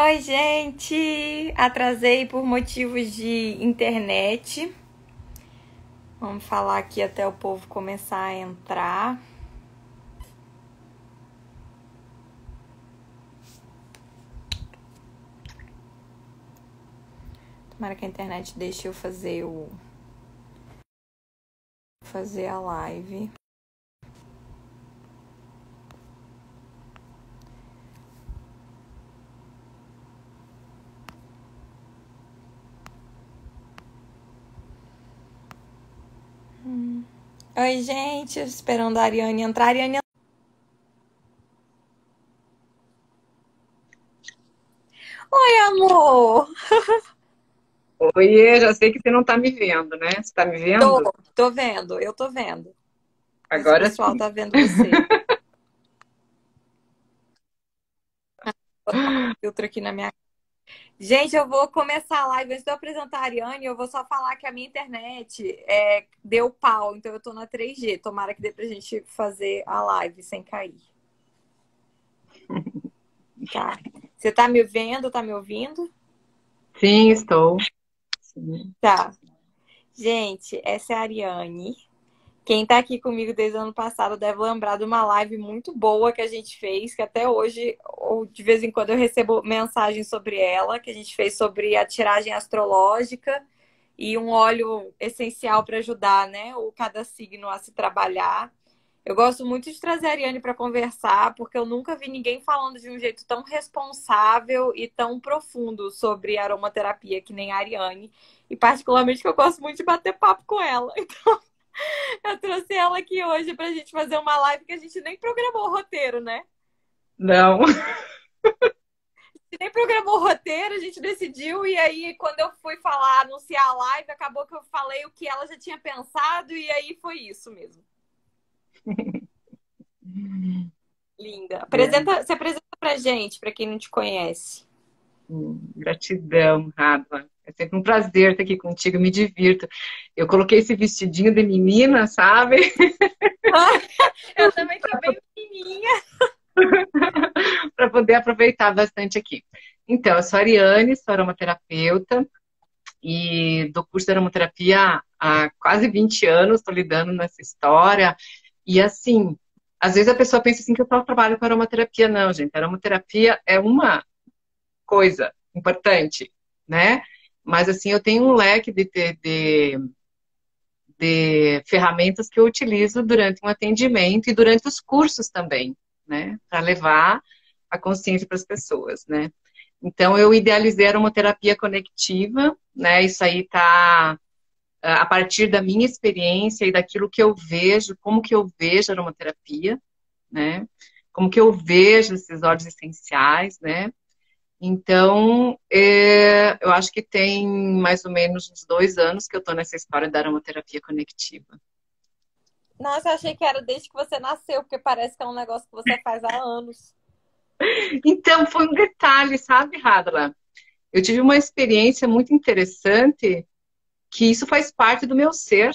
Oi, gente! Atrasei por motivos de internet. Vamos falar aqui até o povo começar a entrar. Tomara que a internet deixe eu fazer a live. Oi, gente! Esperando a Ariane entrar. Oi, amor! Oiê, já sei que você não tá me vendo, né? Você tá me Tô, vendo? tô vendo, eu tô vendo. Não sei se o Agora pessoal sim. tá vendo você. Vou botar um filtro aqui na minha. Gente, eu vou começar a live. Antes de eu apresentar a Ariane, eu vou só falar que a minha internet deu pau, então eu tô na 3G. Tomara que dê pra gente fazer a live sem cair. Tá. Você tá me vendo? Tá me ouvindo? Sim, estou. Sim. Tá. Gente, essa é a Ariane. Quem tá aqui comigo desde o ano passado deve lembrar de uma live muito boa que a gente fez, que até hoje, ou de vez em quando, eu recebo mensagens sobre ela, que a gente fez sobre a tiragem astrológica e um óleo essencial para ajudar, né, o cada signo a se trabalhar. Eu gosto muito de trazer a Ariane para conversar, porque eu nunca vi ninguém falando de um jeito tão responsável e tão profundo sobre aromaterapia que nem a Ariane. E particularmente que eu gosto muito de bater papo com ela. Eu trouxe ela aqui hoje pra gente fazer uma live que a gente nem programou o roteiro, né? Não. A gente nem programou o roteiro, a gente decidiu, e aí, quando eu fui falar, anunciar a live, acabou que eu falei o que ela já tinha pensado, e aí foi isso mesmo. Linda. É. Se apresenta pra gente, pra quem não te conhece. Gratidão, Rafa. É sempre um prazer estar aqui contigo, me divirto. Eu coloquei esse vestidinho de menina, sabe? Eu também tô bem pequenininha. Para poder aproveitar bastante aqui. Então, eu sou a Ariane, sou aromaterapeuta e dou curso de aromaterapia há quase 20 anos, estou lidando nessa história. E assim, às vezes a pessoa pensa assim que eu só trabalho com aromaterapia. Não, gente, aromaterapia é uma coisa importante, né? Mas assim, eu tenho um leque de ferramentas que eu utilizo durante um atendimento e durante os cursos também, né? Para levar a consciência para as pessoas, né? Então, eu idealizei a aromaterapia conectiva, né? Isso aí tá a partir da minha experiência e daquilo que eu vejo, como que eu vejo a aromaterapia, né? Como que eu vejo esses óleos essenciais, né? Então, eu acho que tem mais ou menos uns 2 anos que eu estou nessa história da aromaterapia conectiva. Nossa, eu achei que era desde que você nasceu, porque parece que é um negócio que você faz há anos. Então, foi um detalhe, sabe, Radla? Eu tive uma experiência muito interessante que isso faz parte do meu ser.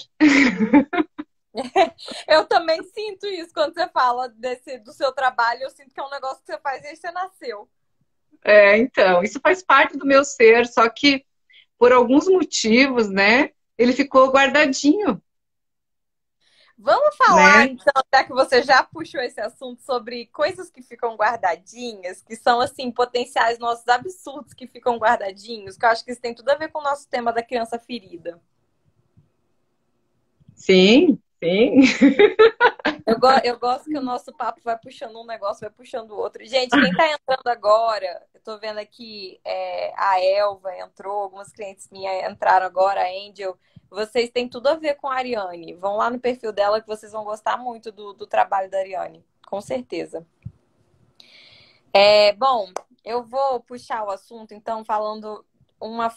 Eu também sinto isso quando você fala do seu trabalho. Eu sinto que é um negócio que você faz desde que você nasceu. Então, isso faz parte do meu ser, só que por alguns motivos, né, ele ficou guardadinho, Vamos falar, né? então, já que você já puxou esse assunto sobre coisas que ficam guardadinhas, que são, assim, potenciais nossos absurdos que ficam guardadinhos, que eu acho que isso tem tudo a ver com o nosso tema da criança ferida. Sim, sim. Eu gosto que o nosso papo vai puxando um negócio, vai puxando o outro. Gente, quem tá entrando agora, eu tô vendo aqui a Elva entrou, algumas clientes minhas entraram agora, a Angel. Vocês têm tudo a ver com a Ariane. Vão lá no perfil dela que vocês vão gostar muito do trabalho da Ariane, com certeza. Bom, eu vou puxar o assunto, então, falando uma.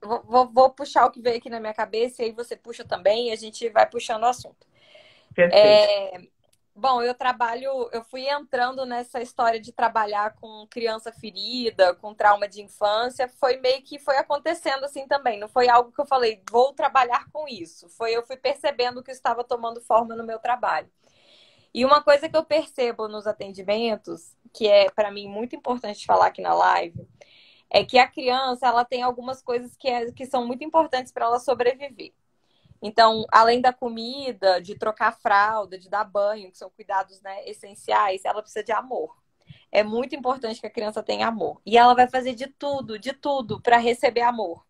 Vou puxar o que veio aqui na minha cabeça e aí você puxa também e a gente vai puxando o assunto. Perfeito. É, Bom, eu fui entrando nessa história de trabalhar com criança ferida, com trauma de infância, foi meio que foi acontecendo assim também, não foi algo que eu falei, vou trabalhar com isso. Eu fui percebendo que estava tomando forma no meu trabalho. E uma coisa que eu percebo nos atendimentos, que é para mim muito importante falar aqui na live, é que a criança ela tem algumas coisas que são muito importantes para ela sobreviver. Então, além da comida, de trocar fralda, de dar banho, que são cuidados, né, essenciais, ela precisa de amor. É muito importante que a criança tenha amor. E ela vai fazer de tudo para receber amor.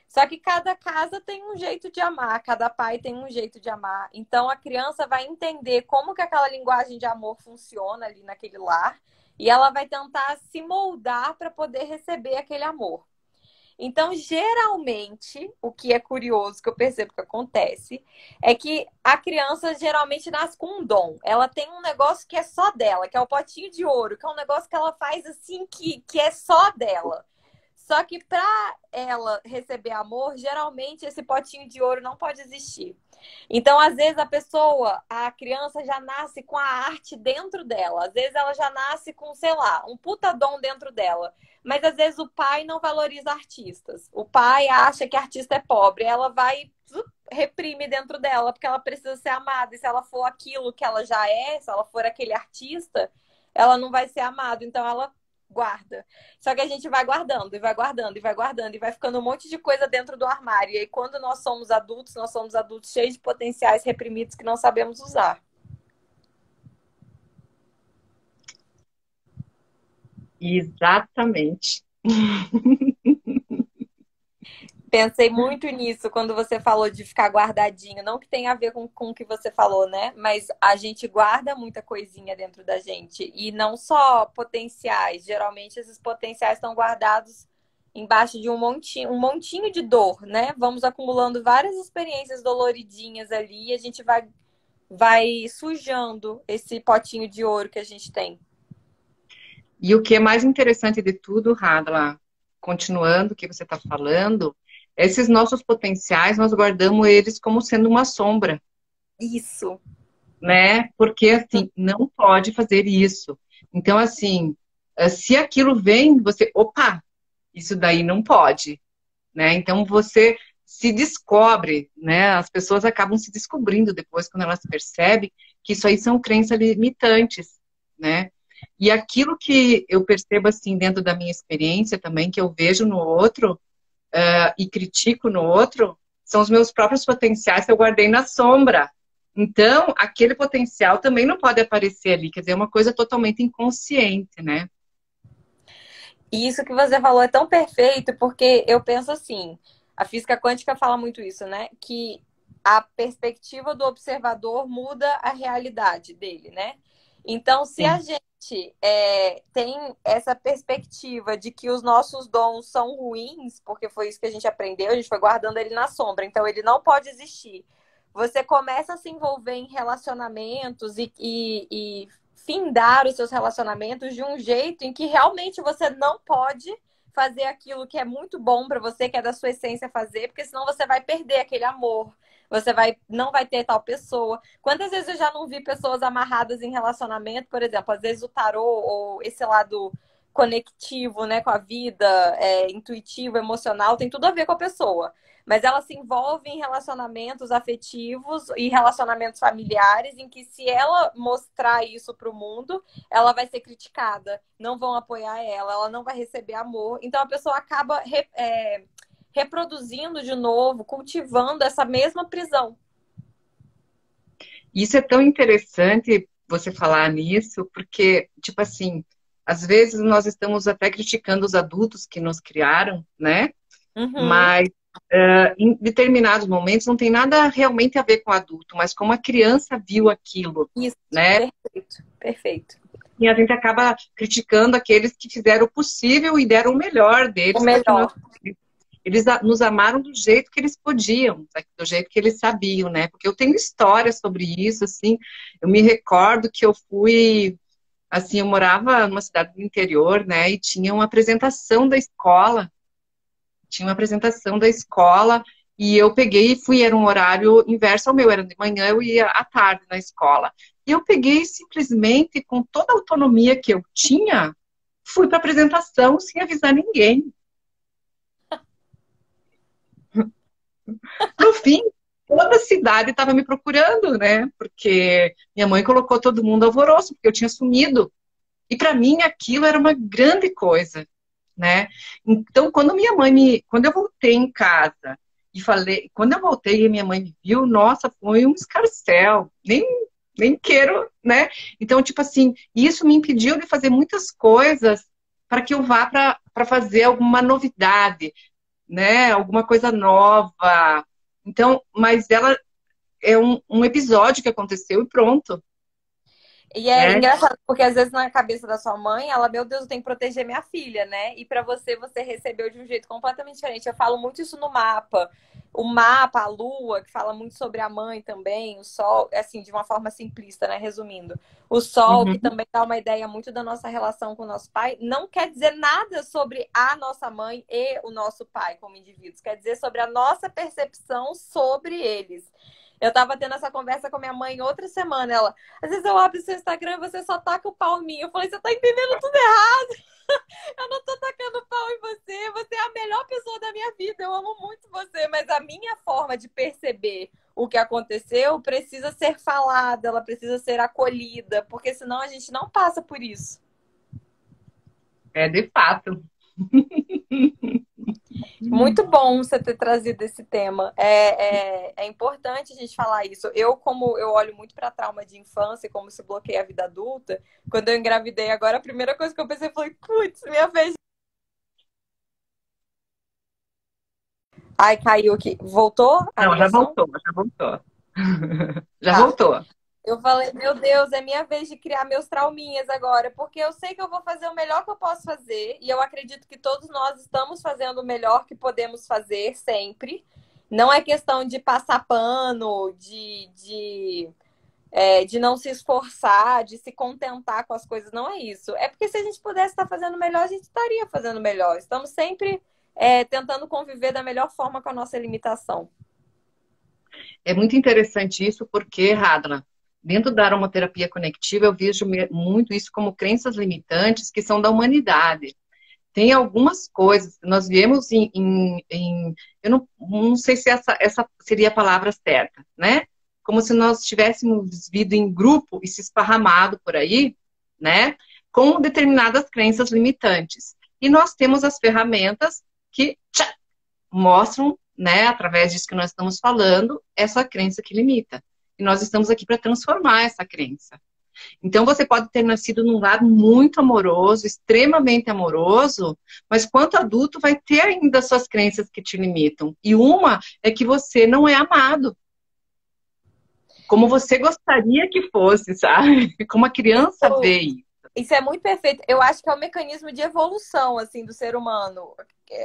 Só que cada casa tem um jeito de amar, cada pai tem um jeito de amar. Então a criança vai entender como que aquela linguagem de amor funciona ali naquele lar e ela vai tentar se moldar para poder receber aquele amor. Então, geralmente, o que é curioso, que eu percebo que acontece, é que a criança geralmente nasce com um dom. Ela tem um negócio que é só dela, que é o potinho de ouro, que é um negócio que ela faz assim, que é só dela. Só que para ela receber amor, geralmente esse potinho de ouro não pode existir. Então, às vezes, a criança já nasce com a arte dentro dela. Às vezes ela já nasce com, sei lá, um puta dom dentro dela. Mas às vezes o pai não valoriza artistas. O pai acha que artista é pobre. Ela vai reprime dentro dela, porque ela precisa ser amada. E se ela for aquilo que ela já é, se ela for aquele artista, ela não vai ser amada. Então ela guarda. Só que a gente vai guardando, e vai guardando, e vai guardando, e vai ficando um monte de coisa dentro do armário. E aí, quando nós somos adultos cheios de potenciais reprimidos que não sabemos usar. Exatamente. Pensei muito nisso quando você falou de ficar guardadinho. Não que tenha a ver com o que você falou, né? Mas a gente guarda muita coisinha dentro da gente. E não só potenciais. Geralmente esses potenciais estão guardados embaixo de um montinho de dor, né? Vamos acumulando várias experiências doloridinhas ali e a gente vai sujando esse potinho de ouro que a gente tem. E o que é mais interessante de tudo, Radla, continuando o que você está falando, esses nossos potenciais, nós guardamos eles como sendo uma sombra. Isso. Né? Porque, assim, não pode fazer isso. Então, assim, se aquilo vem, você, opa, isso daí não pode, né? Então, você se descobre, né? As pessoas acabam se descobrindo depois, quando elas percebem que isso aí são crenças limitantes, né? E aquilo que eu percebo, assim, dentro da minha experiência também, que eu vejo no outro, e critico no outro, são os meus próprios potenciais que eu guardei na sombra. Então, aquele potencial também não pode aparecer ali, quer dizer, é uma coisa totalmente inconsciente, né? E isso que você falou é tão perfeito, porque eu penso assim, a física quântica fala muito isso, né? Que a perspectiva do observador muda a realidade dele, né? Então, se a Sim. gente tem essa perspectiva de que os nossos dons são ruins, porque foi isso que a gente aprendeu, a gente foi guardando ele na sombra, então ele não pode existir. Você começa a se envolver em relacionamentos e findar os seus relacionamentos de um jeito em que realmente você não pode fazer aquilo que é muito bom para você, que é da sua essência fazer, porque senão você vai perder aquele amor. Não vai ter tal pessoa. Quantas vezes eu já não vi pessoas amarradas em relacionamento, por exemplo, às vezes o tarô ou esse lado conectivo, né, com a vida, intuitivo, emocional, tem tudo a ver com a pessoa. Mas ela se envolve em relacionamentos afetivos e relacionamentos familiares em que se ela mostrar isso para o mundo, ela vai ser criticada, não vão apoiar ela não vai receber amor. Então a pessoa acaba reproduzindo de novo, cultivando essa mesma prisão. Isso é tão interessante você falar nisso, porque, tipo assim, às vezes nós estamos até criticando os adultos que nos criaram, né? Uhum. Mas em determinados momentos não tem nada realmente a ver com o adulto, mas como a criança viu aquilo, Isso, né? perfeito, perfeito. E a gente acaba criticando aqueles que fizeram o possível e deram o melhor deles. O melhor. Eles nos amaram do jeito que eles podiam, do jeito que eles sabiam, né? Porque eu tenho histórias sobre isso, assim. Eu me recordo que eu fui, assim, eu morava numa cidade do interior, né? E tinha uma apresentação da escola. Tinha uma apresentação da escola e eu peguei e fui, era um horário inverso ao meu, era de manhã, eu ia à tarde na escola. E eu peguei simplesmente, com toda a autonomia que eu tinha, fui para a apresentação sem avisar ninguém. No fim, toda a cidade estava me procurando, né? Porque minha mãe colocou todo mundo alvoroço, porque eu tinha sumido. E para mim aquilo era uma grande coisa. né? Então, quando eu voltei em casa e falei, quando eu voltei e minha mãe me viu, nossa, foi um escarcéu, nem quero, né? Então, tipo assim, isso me impediu de fazer muitas coisas para que eu vá para fazer alguma novidade, né? Alguma coisa nova. Então, mas ela é um episódio que aconteceu e pronto, E é né? engraçado, porque às vezes na cabeça da sua mãe, ela, meu Deus, eu tenho que proteger minha filha, né? E pra você, você recebeu de um jeito completamente diferente. Eu falo muito isso no mapa. O mapa, a lua, que fala muito sobre a mãe também, o sol, assim, de uma forma simplista, né? Resumindo. O sol, que Uhum. também dá uma ideia muito da nossa relação com o nosso pai, não quer dizer nada sobre a nossa mãe e o nosso pai como indivíduos. Quer dizer sobre a nossa percepção sobre eles. Eu tava tendo essa conversa com minha mãe outra semana. Ela, às vezes eu abro o seu Instagram e você só taca o pau em mim. Eu falei, você tá entendendo tudo errado. Eu não tô tacando pau em você. Você é a melhor pessoa da minha vida. Eu amo muito você. Mas a minha forma de perceber o que aconteceu precisa ser falada, ela precisa ser acolhida, porque senão a gente não passa por isso. É de fato. Muito bom você ter trazido esse tema. É importante a gente falar isso. Eu, como eu olho muito para trauma de infância, como se bloqueia a vida adulta, quando eu engravidei agora, a primeira coisa que eu pensei foi, putz, minha vez. Ai, caiu aqui. Voltou a Não, já ligação? voltou, já voltou. Já Tá. voltou. Eu falei, meu Deus, é minha vez de criar meus trauminhas agora, porque eu sei que eu vou fazer o melhor que eu posso fazer, e eu acredito que todos nós estamos fazendo o melhor que podemos fazer sempre. Não é questão de passar pano, de não se esforçar, de se contentar com as coisas, não é isso. É porque se a gente pudesse estar fazendo melhor, a gente estaria fazendo melhor. Estamos sempre tentando conviver da melhor forma com a nossa limitação. É muito interessante isso, porque, Radna, dentro da aromaterapia conectiva, eu vejo muito isso como crenças limitantes que são da humanidade. Tem algumas coisas, nós viemos eu não sei se essa seria a palavra certa, né? Como se nós tivéssemos vivido em grupo e se esparramado por aí, né? Com determinadas crenças limitantes. E nós temos as ferramentas que mostram, né, através disso que nós estamos falando, essa crença que limita. E nós estamos aqui para transformar essa crença. Então, você pode ter nascido num lar muito amoroso, extremamente amoroso, mas quanto adulto vai ter ainda suas crenças que te limitam. E uma é que você não é amado como você gostaria que fosse, sabe? Como a criança Isso, vê isso. isso é muito perfeito. Eu acho que é um mecanismo de evolução, assim, do ser humano.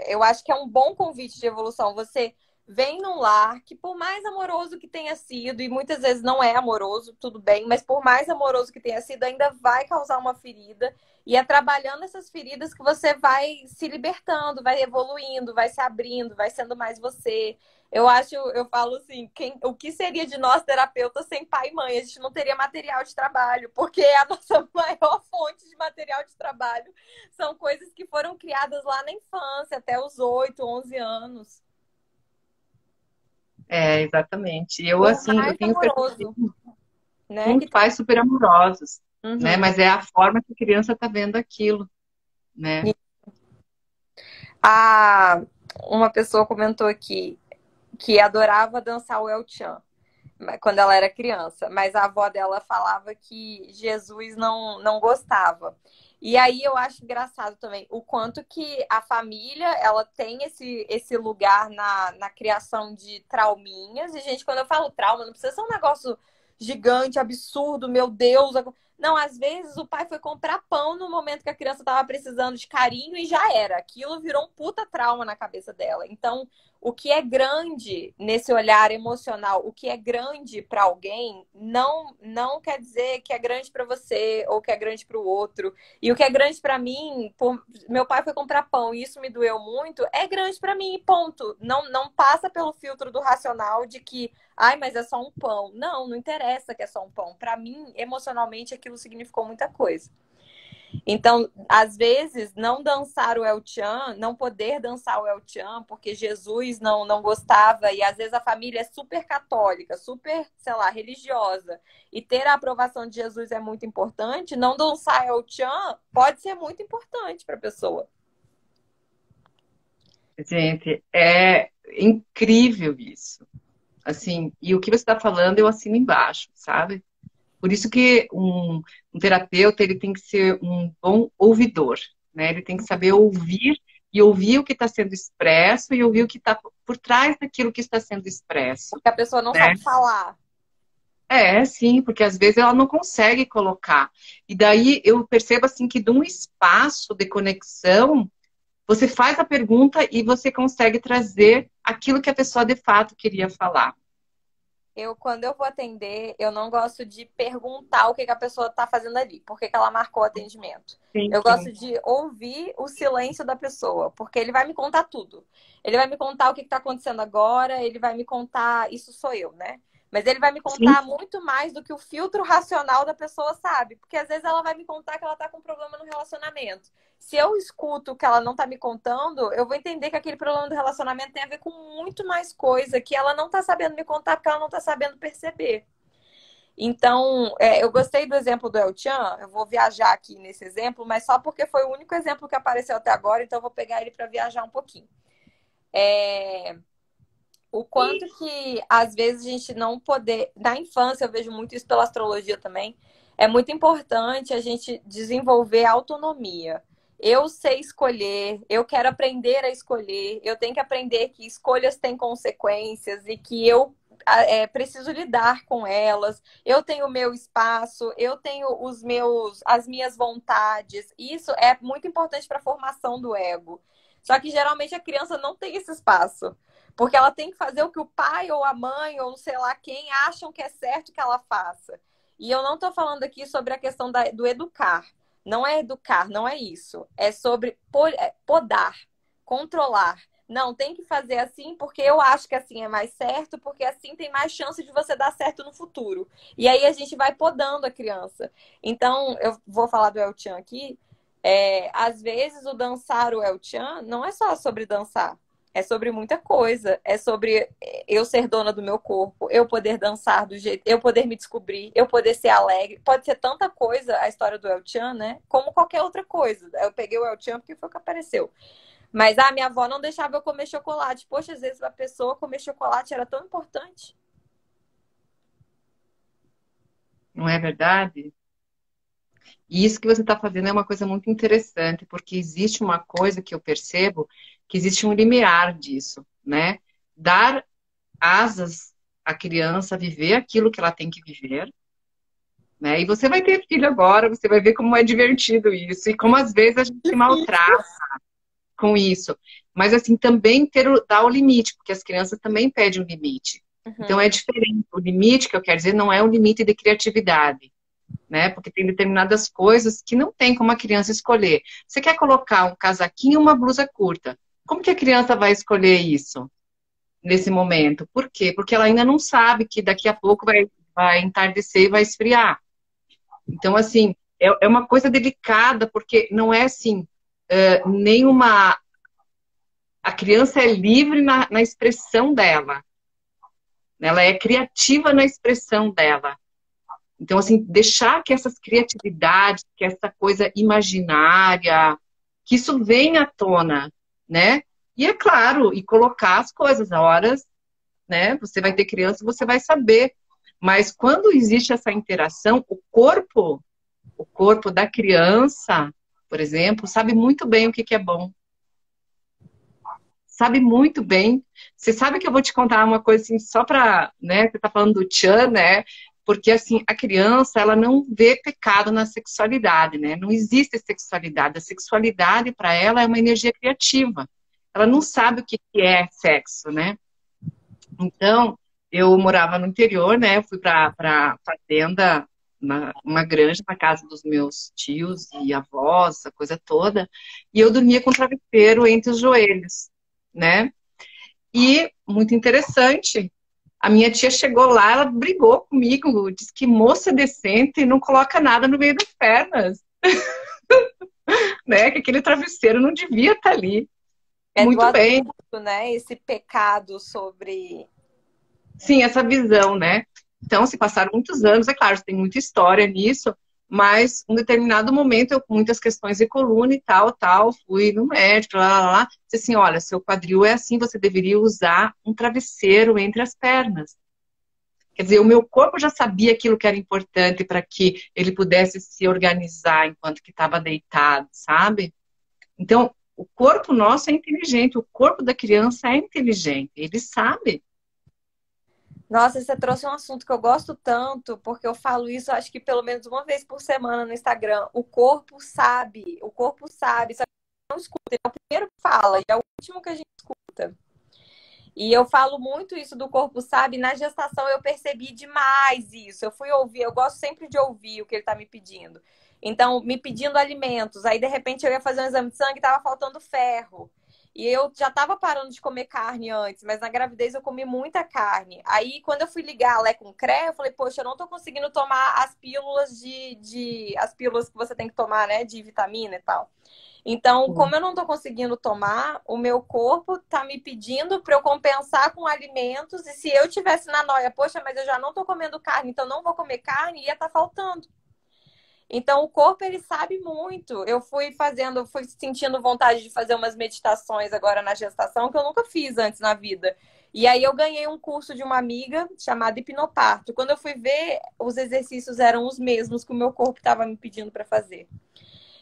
Eu acho que é um bom convite de evolução. Você vem num lar que, por mais amoroso que tenha sido, e muitas vezes não é amoroso, tudo bem, mas por mais amoroso que tenha sido, ainda vai causar uma ferida. E é trabalhando essas feridas que você vai se libertando, vai evoluindo, vai se abrindo, vai sendo mais você. Eu falo assim, o que seria de nós terapeutas sem pai e mãe? A gente não teria material de trabalho, porque é a nossa maior fonte de material de trabalho são coisas que foram criadas lá na infância, até os 8, 11 anos. É, exatamente. Eu, Por assim, eu mais tenho amoroso, percebido né? com pais super amorosos, né? Uhum. Mas é a forma que a criança está vendo aquilo, né? Uma pessoa comentou aqui que adorava dançar o El Chan quando ela era criança, mas a avó dela falava que Jesus não gostava. E aí eu acho engraçado também o quanto que a família ela tem esse lugar na criação de trauminhas. E, gente, quando eu falo trauma, não precisa ser um negócio gigante, absurdo, meu Deus. Não, às vezes o pai foi comprar pão no momento que a criança estava precisando de carinho e já era. Aquilo virou um puta trauma na cabeça dela. Então, o que é grande nesse olhar emocional, o que é grande para alguém, não quer dizer que é grande para você ou que é grande para o outro. E o que é grande para mim, meu pai foi comprar pão e isso me doeu muito, é grande para mim, ponto. Não passa pelo filtro do racional de que, ai, mas é só um pão. Não interessa que é só um pão. Para mim, emocionalmente, aquilo significou muita coisa. Então, às vezes, não dançar o El Chan, não poder dançar o El Chan, porque Jesus não gostava, e às vezes a família é super católica, super, sei lá, religiosa, e ter a aprovação de Jesus é muito importante, não dançar El Chan pode ser muito importante para a pessoa. Gente, é incrível isso. Assim, e o que você está falando eu assino embaixo, sabe? Por isso que um terapeuta ele tem que ser um bom ouvidor, né? Ele tem que saber ouvir e ouvir o que está sendo expresso e ouvir o que está por trás daquilo que está sendo expresso, Porque a pessoa não né? sabe falar. É, sim, porque às vezes ela não consegue colocar. E daí eu percebo assim que de um espaço de conexão, você faz a pergunta e você consegue trazer aquilo que a pessoa de fato queria falar. Quando eu vou atender, eu não gosto de perguntar o que que a pessoa está fazendo ali, por que que ela marcou o atendimento. Sim, Eu gosto sim. de ouvir o silêncio da pessoa, porque ele vai me contar tudo. Ele vai me contar o que está acontecendo agora, ele vai me contar, isso sou eu, né? Mas ele vai me Sim, contar muito mais do que o filtro racional da pessoa sabe. Porque às vezes ela vai me contar que ela está com um problema no relacionamento. Se eu escuto o que ela não está me contando, eu vou entender que aquele problema do relacionamento tem a ver com muito mais coisa que ela não está sabendo me contar porque ela não está sabendo perceber. Então, eu gostei do exemplo do El Chan, eu vou viajar aqui nesse exemplo, mas só porque foi o único exemplo que apareceu até agora, então eu vou pegar ele para viajar um pouquinho. O quanto que, às vezes, a gente não poder... Na infância, eu vejo muito isso pela astrologia também, é muito importante a gente desenvolver autonomia. Eu sei escolher, eu quero aprender a escolher, eu tenho que aprender que escolhas têm consequências e que eu preciso lidar com elas. Eu tenho o meu espaço, eu tenho as minhas vontades. Isso é muito importante para a formação do ego. Só que geralmente a criança não tem esse espaço. Porque ela tem que fazer o que o pai ou a mãe ou sei lá quem acham que é certo que ela faça. E eu não estou falando aqui sobre a questão do educar. Não é educar, não é isso. É sobre podar, controlar. Não, tem que fazer assim porque eu acho que assim é mais certo, porque assim tem mais chance de você dar certo no futuro. E aí a gente vai podando a criança. Então, eu vou falar do El Chan aqui. Às vezes o dançar o El Chan não é só sobre dançar. É sobre muita coisa. É sobre eu ser dona do meu corpo, eu poder dançar do jeito, eu poder me descobrir, eu poder ser alegre. Pode ser tanta coisa a história do El Chan, né? Como qualquer outra coisa. Eu peguei o El Chan porque foi o que apareceu. Mas a minha avó não deixava eu comer chocolate. Poxa, às vezes a pessoa comer chocolate era tão importante. não é verdade? E isso que você está fazendo é uma coisa muito interessante, porque existe uma coisa que eu percebo, que existe um limiar disso, né? Dar asas à criança a viver aquilo que ela tem que viver, né? E você vai ter filho agora, você vai ver como é divertido isso, e como às vezes a gente se maltrata com isso. Mas assim, também dar o limite, porque as crianças também pedem um limite. Então é Uhum. diferente. O limite que eu quero dizer não é um limite de criatividade, né? Porque tem determinadas coisas que não tem como a criança escolher. Você quer colocar um casaquinho ou uma blusa curta? Como que a criança vai escolher isso nesse momento? Por quê? Porque ela ainda não sabe que daqui a pouco vai entardecer e vai esfriar. Então, assim, é uma coisa delicada, porque não é assim, nenhuma. A criança é livre na expressão dela, ela é criativa na expressão dela. Então, assim, deixar que essas criatividades, que essa coisa imaginária, que isso venha à tona, né? E é claro, e colocar as coisas, a horas, né? Você vai ter criança, você vai saber. Mas quando existe essa interação, o corpo da criança, por exemplo, sabe muito bem o que que é bom. Sabe muito bem. Você sabe que eu vou te contar uma coisa assim, só para, né? Você tá falando do Chan, né? Porque assim, a criança, ela não vê pecado na sexualidade, né? Não existe sexualidade. A sexualidade para ela é uma energia criativa. Ela não sabe o que que é sexo, né? Então, eu morava no interior, né? Eu fui para fazenda, uma granja na casa dos meus tios e avós, essa coisa toda. E eu dormia com o travesseiro entre os joelhos, né? E, muito interessante, a minha tia chegou lá, ela brigou comigo, disse que moça decente não coloca nada no meio das pernas, né? Que aquele travesseiro não devia estar ali. É do Muito bem. adulto, né? Esse pecado sobre. Sim, essa visão, né? Então, se passaram muitos anos, é claro, tem muita história nisso, Mas, em um determinado momento, eu com muitas questões de coluna e tal, fui no médico, lá, disse assim, olha, seu quadril é assim, você deveria usar um travesseiro entre as pernas. Quer dizer, o meu corpo já sabia aquilo que era importante para que ele pudesse se organizar enquanto que estava deitado, sabe? Então, o corpo nosso é inteligente, o corpo da criança é inteligente, ele sabe. Nossa, você trouxe um assunto que eu gosto tanto, porque eu falo isso, acho que pelo menos uma vez por semana no Instagram. O corpo sabe, só que não escuta. Ele é o primeiro que fala e é o último que a gente escuta. E eu falo muito isso do corpo sabe. Na gestação eu percebi demais isso. Eu fui ouvir, eu gosto sempre de ouvir o que ele está me pedindo. Então, me pedindo alimentos. Aí, de repente, eu ia fazer um exame de sangue e estava faltando ferro. E eu já estava parando de comer carne antes, mas na gravidez eu comi muita carne. Aí, quando eu fui ligar a Lé com CRE, eu falei, poxa, eu não estou conseguindo tomar as pílulas as pílulas que você tem que tomar, né, de vitamina e tal. Então, como eu não estou conseguindo tomar, o meu corpo está me pedindo para eu compensar com alimentos. E se eu tivesse na noia, poxa, mas eu já não estou comendo carne, então não vou comer carne, ia estar faltando. Então, o corpo, ele sabe muito. Eu fui sentindo vontade de fazer umas meditações agora na gestação, que eu nunca fiz antes na vida. E aí eu ganhei um curso de uma amiga chamada Hipnoparto. Quando eu fui ver, os exercícios eram os mesmos que o meu corpo estava me pedindo para fazer.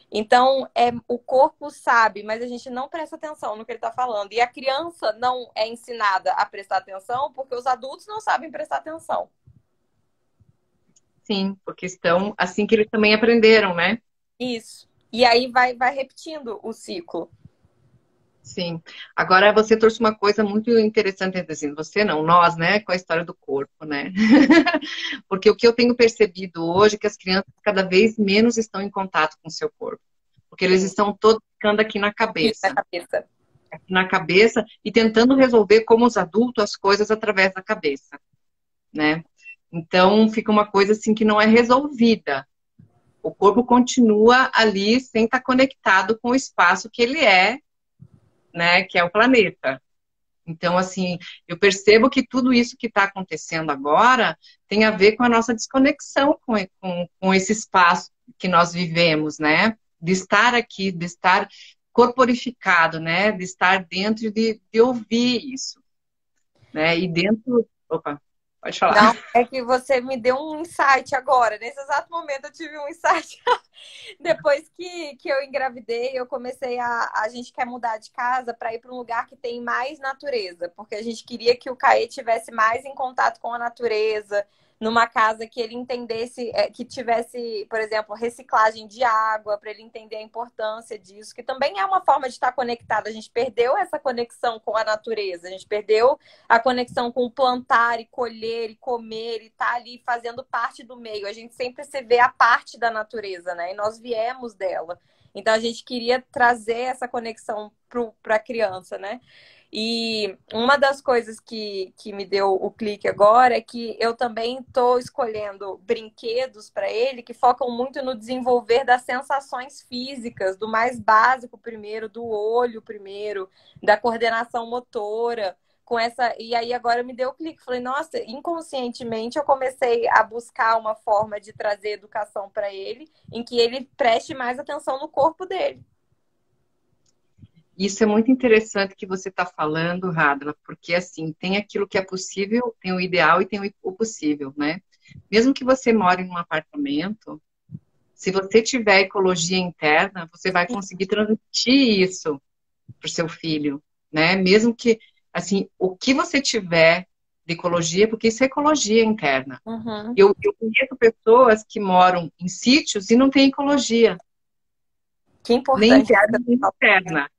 Então, o corpo sabe, mas a gente não presta atenção no que ele está falando. E a criança não é ensinada a prestar atenção porque os adultos não sabem prestar atenção. Sim, porque estão assim que eles também aprenderam, né? Isso. E aí vai repetindo o ciclo. Sim. Agora você trouxe uma coisa muito interessante, assim, você não, nós, né, com a história do corpo, né? Porque o que eu tenho percebido hoje é que as crianças cada vez menos estão em contato com o seu corpo. Porque eles estão todos ficando aqui na Na cabeça. cabeça. Aqui na cabeça e tentando resolver como os adultos as coisas através da cabeça, né? Então fica uma coisa assim que não é resolvida. O corpo continua ali sem estar conectado com o espaço que ele é, né, que é o planeta. Então, assim, eu percebo que tudo isso que está acontecendo agora tem a ver com a nossa desconexão com esse espaço que nós vivemos, né? De estar aqui, de estar corporificado, né? De estar dentro de ouvir isso, né? E dentro... Opa, pode falar. Não, é que você me deu um insight agora. Nesse exato momento eu tive um insight. Depois que eu engravidei, eu comecei a gente quer mudar de casa para ir para um lugar que tem mais natureza, porque a gente queria que o Caê tivesse mais em contato com a natureza, numa casa que ele entendesse, que tivesse, por exemplo, reciclagem de água, para ele entender a importância disso, que também é uma forma de estar conectado. A gente perdeu essa conexão com a natureza, a gente perdeu a conexão com plantar e colher e comer e estar ali fazendo parte do meio. A gente sempre se vê a parte da natureza, né? E nós viemos dela. Então a gente queria trazer essa conexão para a criança, né? E uma das coisas que me deu o clique agora é que eu também estou escolhendo brinquedos para ele que focam muito no desenvolver das sensações físicas, do mais básico primeiro, do olho primeiro, da coordenação motora. E aí agora me deu o clique. Falei, nossa, inconscientemente eu comecei a buscar uma forma de trazer educação para ele, em que ele preste mais atenção no corpo dele. Isso é muito interessante que você está falando, Radla, porque assim, tem aquilo que é possível, tem o ideal e tem o possível, né? Mesmo que você more em um apartamento, se você tiver ecologia interna, você vai conseguir transmitir isso para o seu filho, né? Mesmo que, assim, o que você tiver de ecologia, porque isso é ecologia interna. Uhum. Eu conheço pessoas que moram em sítios e não têm ecologia. Que Nem importante. interna, nem externa.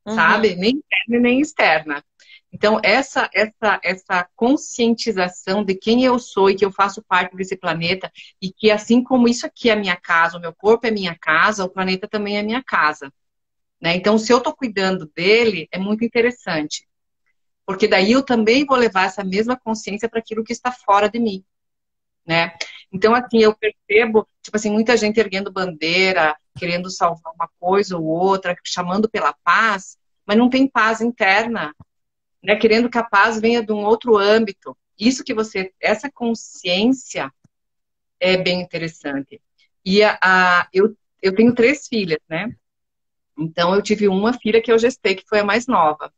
Sabe? Nem interna nem externa. Então, essa conscientização de quem eu sou e que eu faço parte desse planeta e que assim como isso aqui é minha casa, o meu corpo é minha casa, o planeta também é minha casa. Né? Então, se eu estou cuidando dele, é muito interessante. Porque daí eu também vou levar essa mesma consciência para aquilo que está fora de mim. Né? Então, assim, eu percebo, tipo assim, muita gente erguendo bandeira, querendo salvar uma coisa ou outra, chamando pela paz, mas não tem paz interna, né? Querendo que a paz venha de um outro âmbito. Isso que essa consciência é bem interessante. E eu tenho 3 filhas, né? Então, eu tive uma filha que eu gestei, que foi a mais nova.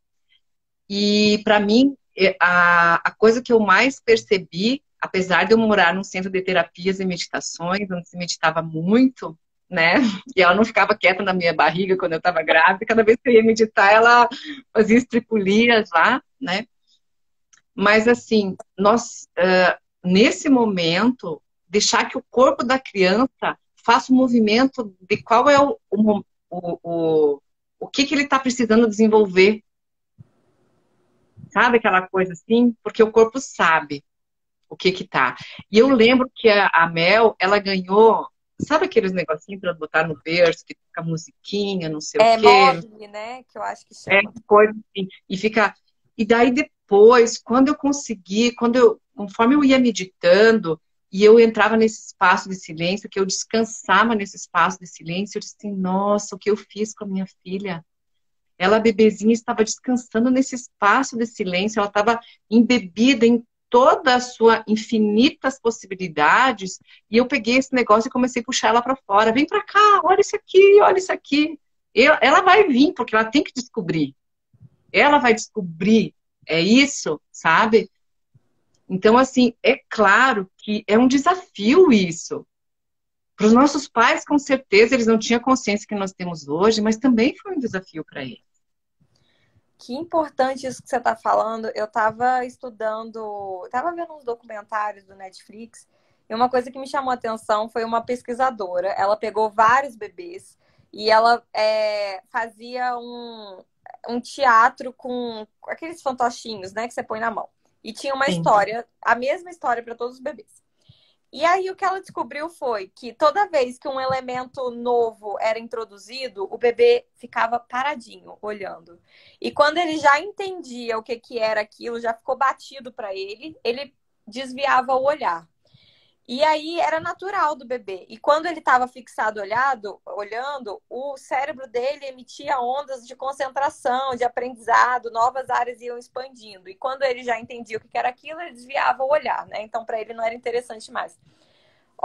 E, para mim, a coisa que eu mais percebi, apesar de eu morar num centro de terapias e meditações, onde se meditava muito, né? E ela não ficava quieta na minha barriga quando eu estava grávida. Cada vez que eu ia meditar, ela fazia estripulias lá, né? Mas, assim, nesse momento, deixar que o corpo da criança faça o movimento de qual é o que ele está precisando desenvolver. Sabe aquela coisa assim? Porque o corpo sabe o que que tá. E eu lembro que a Mel, ela ganhou, sabe aqueles negocinhos para botar no berço, que fica musiquinha, não sei o É quê, Mogli, né? Que eu acho que é chama. coisa assim, e fica. E daí depois, conforme eu ia meditando, e eu entrava nesse espaço de silêncio, que eu descansava nesse espaço de silêncio, eu disse assim, nossa, o que eu fiz com a minha filha? Ela, bebezinha, estava descansando nesse espaço de silêncio, ela estava embebida em toda a sua infinitas possibilidades, e eu peguei esse negócio e comecei a puxar ela para fora. Vem para cá, olha isso aqui, olha isso aqui. Ela vai vir, porque ela tem que descobrir. Ela vai descobrir. É isso, sabe? Então, assim, é claro que é um desafio isso. Para os nossos pais, com certeza, eles não tinham a consciência que nós temos hoje, mas também foi um desafio para eles. Que importante isso que você está falando. Eu estava estudando, estava vendo uns documentários do Netflix, e uma coisa que me chamou a atenção foi uma pesquisadora. Ela pegou vários bebês e ela fazia um teatro com aqueles fantochinhos, né, que você põe na mão. E tinha uma Sim. história, a mesma história para todos os bebês. E aí o que ela descobriu foi que toda vez que um elemento novo era introduzido, o bebê ficava paradinho, olhando. E quando ele já entendia o que que era aquilo, já ficou batido para ele desviava o olhar. E aí era natural do bebê. E quando ele estava fixado olhando, o cérebro dele emitia ondas de concentração, de aprendizado, novas áreas iam expandindo. E quando ele já entendia o que era aquilo, ele desviava o olhar, né? Então, para ele não era interessante mais.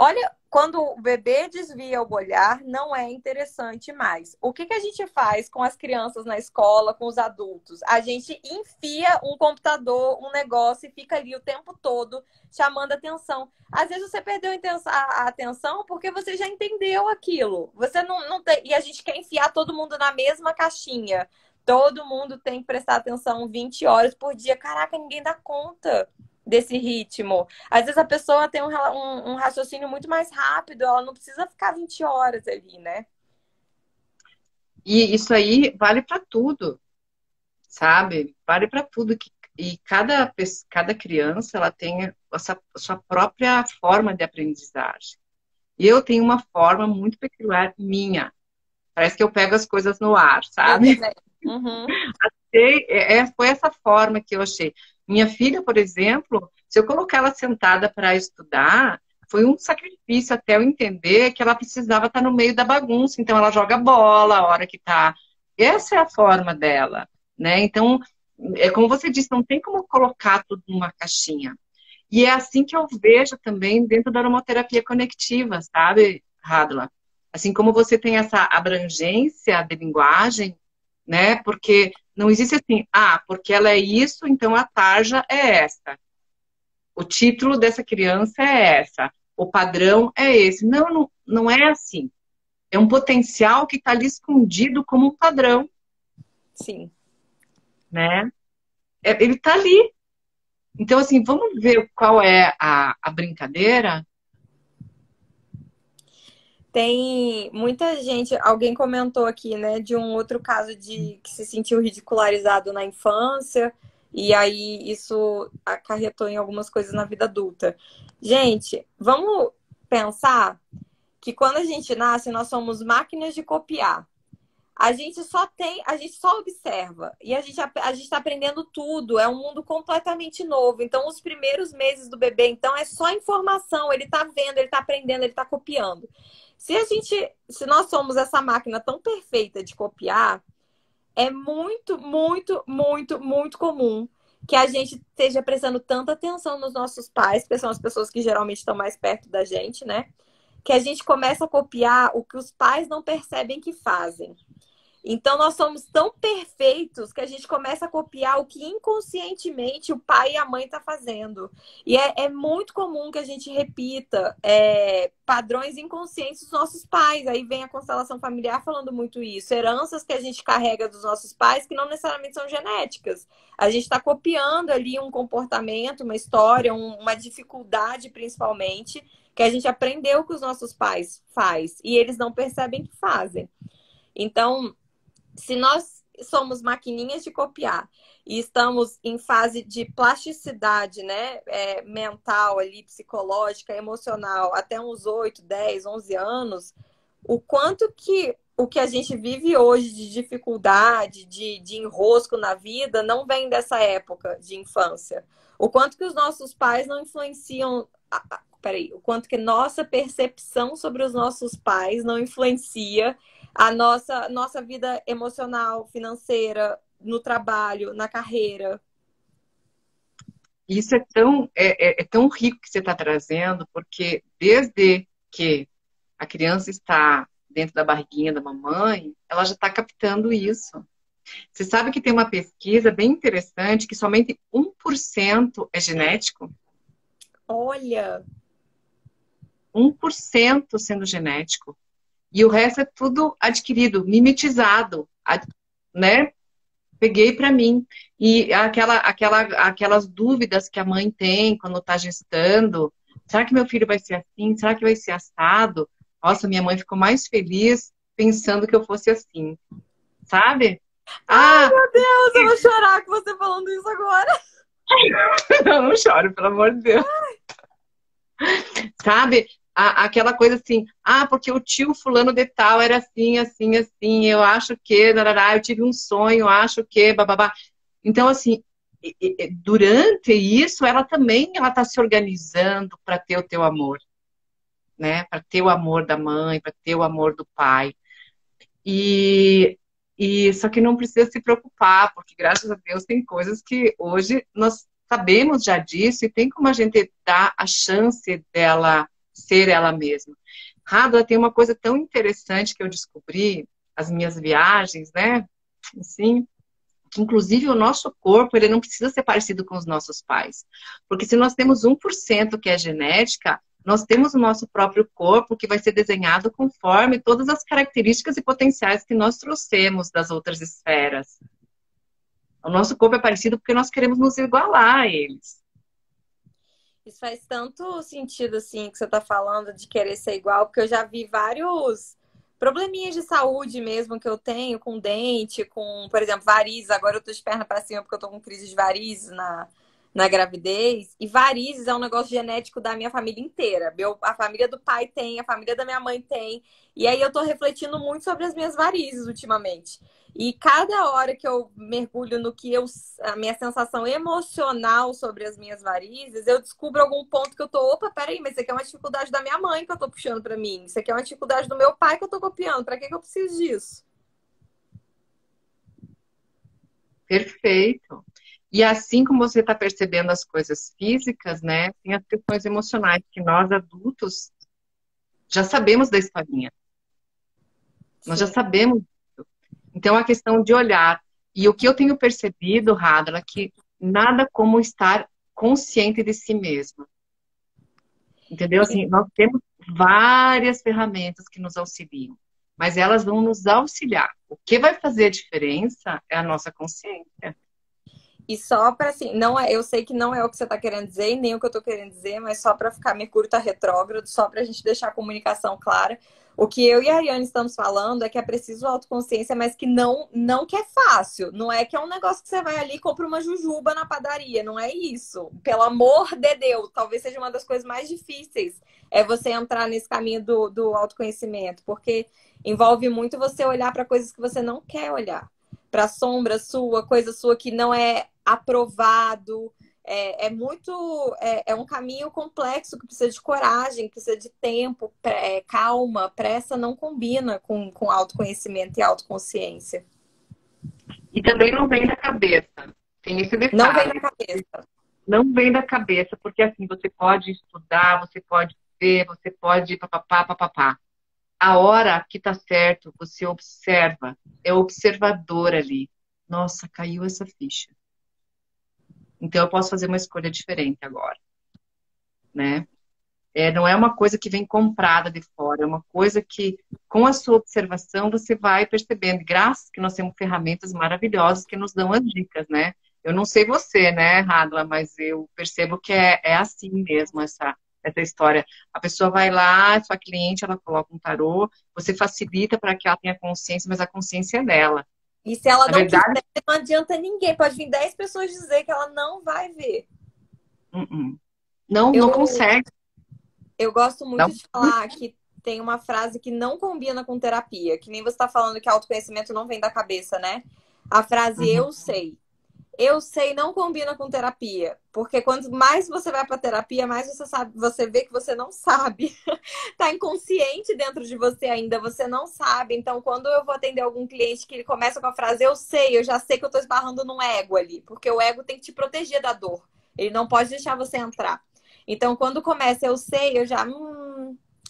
Olha, quando o bebê desvia o olhar, não é interessante mais. O que a gente faz com as crianças na escola, com os adultos? A gente enfia um computador, um negócio e fica ali o tempo todo chamando atenção. Às vezes você perdeu a atenção porque você já entendeu aquilo. Você não tem... E a gente quer enfiar todo mundo na mesma caixinha. Todo mundo tem que prestar atenção 20 horas por dia. Caraca, ninguém dá conta desse ritmo. Às vezes a pessoa tem um raciocínio muito mais rápido, ela não precisa ficar 20 horas ali, né? E isso aí vale para tudo, sabe? Vale para tudo. E cada criança ela tem a sua própria forma de aprendizagem. E eu tenho uma forma muito peculiar minha. Parece que eu pego as coisas no ar, Eu sabe? também. Uhum. Foi essa forma que eu achei. Minha filha, por exemplo, se eu colocar ela sentada para estudar, foi um sacrifício até eu entender que ela precisava estar no meio da bagunça. Então, ela joga bola a hora que está. Essa é a forma dela, né? Então, é como você disse, não tem como colocar tudo numa caixinha. E é assim que eu vejo também dentro da aromaterapia conectiva, sabe, Radla? Assim como você tem essa abrangência de linguagem, né? Porque não existe assim, porque ela é isso, então a tarja é essa. O título dessa criança é essa. O padrão é esse. Não é assim. É um potencial que está ali escondido como um padrão, Sim. né? Ele está ali. Então, assim, vamos ver qual é a brincadeira. Tem muita gente, alguém comentou aqui, né, de um outro caso de que se sentiu ridicularizado na infância e aí isso acarretou em algumas coisas na vida adulta. Gente, vamos pensar que quando a gente nasce, nós somos máquinas de copiar. A gente só observa e a gente está aprendendo tudo, é um mundo completamente novo. Então, os primeiros meses do bebê, então, é só informação, ele está vendo, ele está aprendendo, ele está copiando. Se nós somos essa máquina tão perfeita de copiar, é muito, muito, muito, muito comum que a gente esteja prestando tanta atenção nos nossos pais, que são as pessoas que geralmente estão mais perto da gente, né? que a gente começa a copiar o que os pais não percebem que fazem. Então, nós somos tão perfeitos que a gente começa a copiar o que inconscientemente o pai e a mãe estão fazendo. E é muito comum que a gente repita padrões inconscientes dos nossos pais. Aí vem a constelação familiar falando muito isso. Heranças que a gente carrega dos nossos pais que não necessariamente são genéticas. A gente está copiando ali um comportamento, uma história, uma dificuldade, principalmente, que a gente aprendeu que os nossos pais fazem. E eles não percebem que fazem. Então, se nós somos maquininhas de copiar e estamos em fase de plasticidade, né, mental ali, psicológica, emocional, até uns 8, 10, 11 anos, o quanto que o que a gente vive hoje de dificuldade, de enrosco na vida, não vem dessa época de infância. O quanto que os nossos pais não influenciam... o quanto que nossa percepção sobre os nossos pais não influencia a nossa vida emocional, financeira, no trabalho, na carreira. Isso é tão rico que você está trazendo, porque desde que a criança está dentro da barriguinha da mamãe, ela já está captando isso. Você sabe que tem uma pesquisa bem interessante que somente 1% é genético? Olha! 1% sendo genético. E o resto é tudo adquirido, mimetizado, né? Peguei para mim. E aquelas dúvidas que a mãe tem quando está gestando. Será que meu filho vai ser assim? Será que vai ser assado? Nossa, minha mãe ficou mais feliz pensando que eu fosse assim. Sabe? Ai, meu Deus, eu vou chorar com você falando isso agora. Não choro, pelo amor de Deus. Sabe? Aquela coisa assim, porque o tio fulano de tal era assim, assim, assim, eu acho que, eu tive um sonho, acho que, bababá. Então, assim, durante isso, ela está se organizando para ter o teu amor, né? Para ter o amor da mãe, para ter o amor do pai. Só que não precisa se preocupar, porque graças a Deus tem coisas que hoje nós sabemos já disso e tem como a gente dar a chance dela ser ela mesma. Rádula, tem uma coisa tão interessante que eu descobri, as minhas viagens, né? Assim, que inclusive o nosso corpo, ele não precisa ser parecido com os nossos pais. Porque se nós temos 1% que é genética, nós temos o nosso próprio corpo que vai ser desenhado conforme todas as características e potenciais que nós trouxemos das outras esferas. O nosso corpo é parecido porque nós queremos nos igualar a eles. Isso faz tanto sentido, assim, que você está falando de querer ser igual, porque eu já vi vários probleminhas de saúde mesmo que eu tenho, com dente, com, por exemplo, varizes. Agora eu tô de perna para cima porque eu tô com crise de varizes na gravidez. E varizes é um negócio genético da minha família inteira. A família do pai tem, a família da minha mãe tem. E aí eu tô refletindo muito sobre as minhas varizes ultimamente. E cada hora que eu mergulho no que a minha sensação emocional sobre as minhas varizes, eu descubro algum ponto que eu tô, opa, peraí, mas isso aqui é uma dificuldade da minha mãe que eu tô puxando pra mim. Isso aqui é uma dificuldade do meu pai que eu tô copiando. Pra que eu preciso disso? Perfeito. E assim como você está percebendo as coisas físicas, né, tem as questões emocionais que nós adultos já sabemos da historinha. Nós já sabemos. Então, a questão de olhar. E o que eu tenho percebido, Rádala, é que nada como estar consciente de si mesma. Entendeu? Assim, nós temos várias ferramentas que nos auxiliam, mas elas vão nos auxiliar. O que vai fazer a diferença é a nossa consciência. E só para assim, não é, eu sei que não é o que você está querendo dizer, nem o que eu estou querendo dizer, mas só para ficar Mercúrio tá retrógrado, só para a gente deixar a comunicação clara. O que eu e a Ariane estamos falando é que é preciso autoconsciência, mas que não que é fácil. Não é que é um negócio que você vai ali e compra uma jujuba na padaria. Não é isso. Pelo amor de Deus. Talvez seja uma das coisas mais difíceis é você entrar nesse caminho do autoconhecimento. Porque envolve muito você olhar para coisas que você não quer olhar. Para sombra sua, coisa sua que não é aprovado. É um caminho complexo que precisa de coragem, que precisa de tempo, calma. Pressa não combina com autoconhecimento e autoconsciência. E também não vem da cabeça. Tem esse detalhe. Não vem da cabeça. Não vem da cabeça, porque assim, você pode estudar, você pode ver, você pode papapá, papapá. A hora que tá certo, você observa, é observador ali. Nossa, caiu essa ficha. Então eu posso fazer uma escolha diferente agora, né? Não é uma coisa que vem comprada de fora, é uma coisa que, com a sua observação, você vai percebendo. Graças que nós temos ferramentas maravilhosas que nos dão as dicas, né? Eu não sei você, né, Radla, mas eu percebo que é assim mesmo essa história. A pessoa vai lá, sua cliente, ela coloca um tarô, você facilita para que ela tenha consciência, mas a consciência é dela. E se ela Na não quiser, verdade, não adianta ninguém. Pode vir 10 pessoas dizer que ela não vai ver. não Eu, consegue. eu gosto muito Não. de falar que tem uma frase que não combina com terapia, que nem você está falando que autoconhecimento não vem da cabeça, né? A frase Uhum. eu sei. Eu sei não combina com terapia, porque quanto mais você vai para terapia, mais você sabe, você vê que você não sabe. Tá inconsciente dentro de você ainda, você não sabe. Então, quando eu vou atender algum cliente que ele começa com a frase eu sei, eu já sei que eu tô esbarrando num ego ali, porque o ego tem que te proteger da dor. Ele não pode deixar você entrar. Então, quando começa eu sei, eu já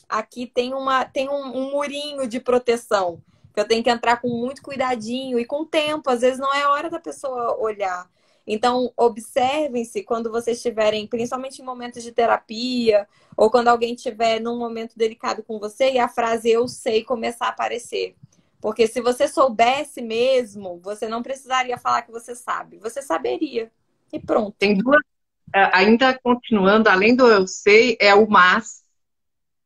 aqui tem um murinho de proteção que eu tenho que entrar com muito cuidadinho e com tempo. Às vezes não é hora da pessoa olhar. Então, observem-se quando vocês estiverem, principalmente em momentos de terapia, ou quando alguém estiver num momento delicado com você e a frase eu sei começar a aparecer. Porque se você soubesse mesmo, você não precisaria falar que você sabe. Você saberia. E pronto. Tem duas, ainda continuando, além do eu sei, é o mas.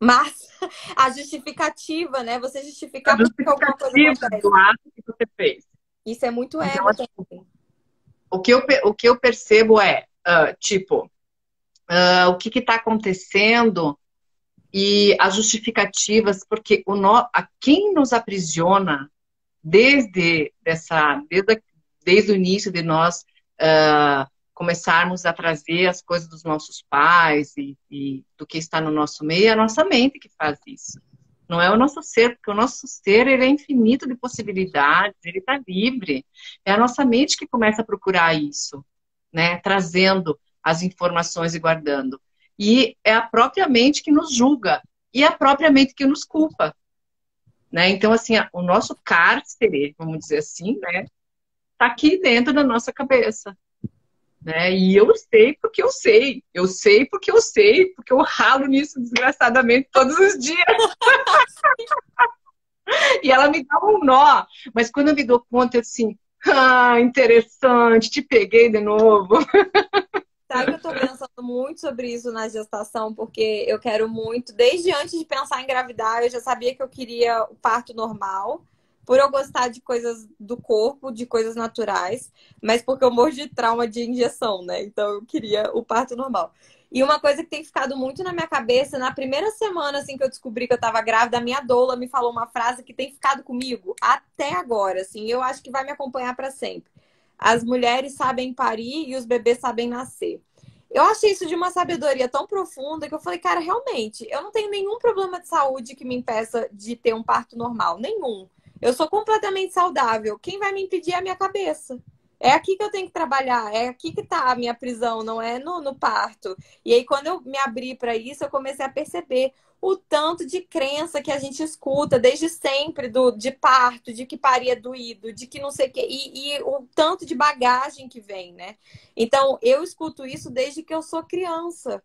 Mas a justificativa, né? Você A justificar por que alguma coisa justificativa acontece. do ato que você fez. Isso é muito Então, ego assim, também. o que eu percebo é, tipo, o que está acontecendo e as justificativas, porque quem nos aprisiona desde o início de nós começarmos a trazer as coisas dos nossos pais e do que está no nosso meio, é a nossa mente que faz isso. Não é o nosso ser, porque o nosso ser ele é infinito de possibilidades, ele está livre. É a nossa mente que começa a procurar isso, né? Trazendo as informações e guardando. E é a própria mente que nos julga e é a própria mente que nos culpa, né? Então, assim, o nosso cárcere, vamos dizer assim, né? Está aqui dentro da nossa cabeça. Né? E eu sei porque eu sei. Eu sei porque eu sei, porque eu ralo nisso desgraçadamente todos os dias. E ela me dá um nó. Mas quando eu me dou conta, eu assim, interessante, te peguei de novo. Sabe que eu tô pensando muito sobre isso na gestação, porque eu quero muito, desde antes de pensar em engravidar, eu já sabia que eu queria o parto normal, por eu gostar de coisas do corpo, de coisas naturais, mas porque eu morro de trauma de injeção, né? Então eu queria o parto normal. E uma coisa que tem ficado muito na minha cabeça, na primeira semana assim que eu descobri que eu tava grávida, a minha doula me falou uma frase que tem ficado comigo até agora, assim, eu acho que vai me acompanhar para sempre. As mulheres sabem parir e os bebês sabem nascer. Eu achei isso de uma sabedoria tão profunda que eu falei, cara, realmente, eu não tenho nenhum problema de saúde que me impeça de ter um parto normal. Nenhum. Eu sou completamente saudável. Quem vai me impedir é a minha cabeça. É aqui que eu tenho que trabalhar, é aqui que tá a minha prisão, não é no parto. E aí, quando eu me abri para isso, eu comecei a perceber o tanto de crença que a gente escuta desde sempre de parto, de que parir é doído, de que não sei o quê, e o tanto de bagagem que vem, né? Então, eu escuto isso desde que eu sou criança.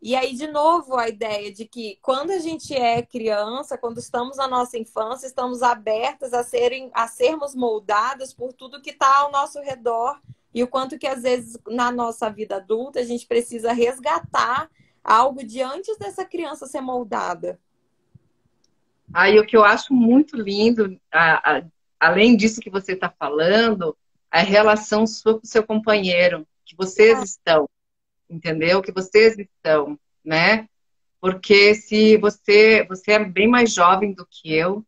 E aí, de novo, a ideia de que quando a gente é criança, quando estamos na nossa infância, estamos abertas a sermos moldadas por tudo que está ao nosso redor e o quanto que, às vezes, na nossa vida adulta, a gente precisa resgatar algo de antes dessa criança ser moldada. Aí o que eu acho muito lindo, além disso que você está falando, a relação sua com o seu companheiro, que vocês estão, entendeu? Que vocês estão, né? Porque se você é bem mais jovem do que eu,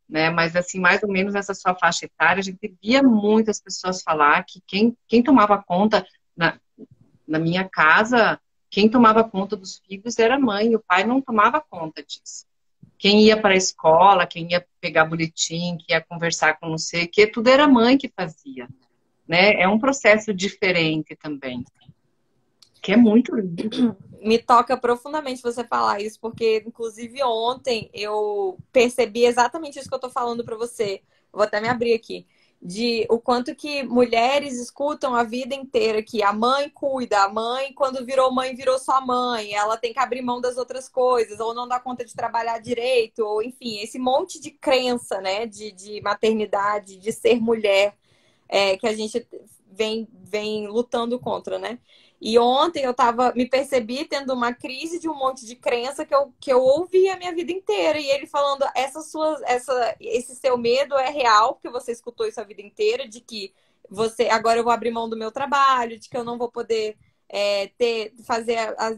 né? Mas assim, mais ou menos nessa sua faixa etária, a gente via muitas pessoas falar que quem tomava conta na minha casa, quem tomava conta dos filhos era a mãe, o pai não tomava conta disso. Quem ia para a escola, quem ia pegar boletim, que ia conversar com não sei o que, tudo era a mãe que fazia, né? É um processo diferente também, que é muito lindo. Me toca profundamente você falar isso, porque, inclusive, ontem eu percebi exatamente isso que eu tô falando para você. Vou até me abrir aqui. De o quanto que mulheres escutam a vida inteira que a mãe cuida, a mãe, quando virou mãe, virou só mãe, ela tem que abrir mão das outras coisas, ou não dá conta de trabalhar direito, ou enfim, esse monte de crença, né, de maternidade, de ser mulher, que a gente vem lutando contra, né? E ontem me percebi tendo uma crise de um monte de crença que eu ouvi a minha vida inteira. E ele falando, esse seu medo é real, porque você escutou isso a vida inteira, de que agora eu vou abrir mão do meu trabalho, de que eu não vou poder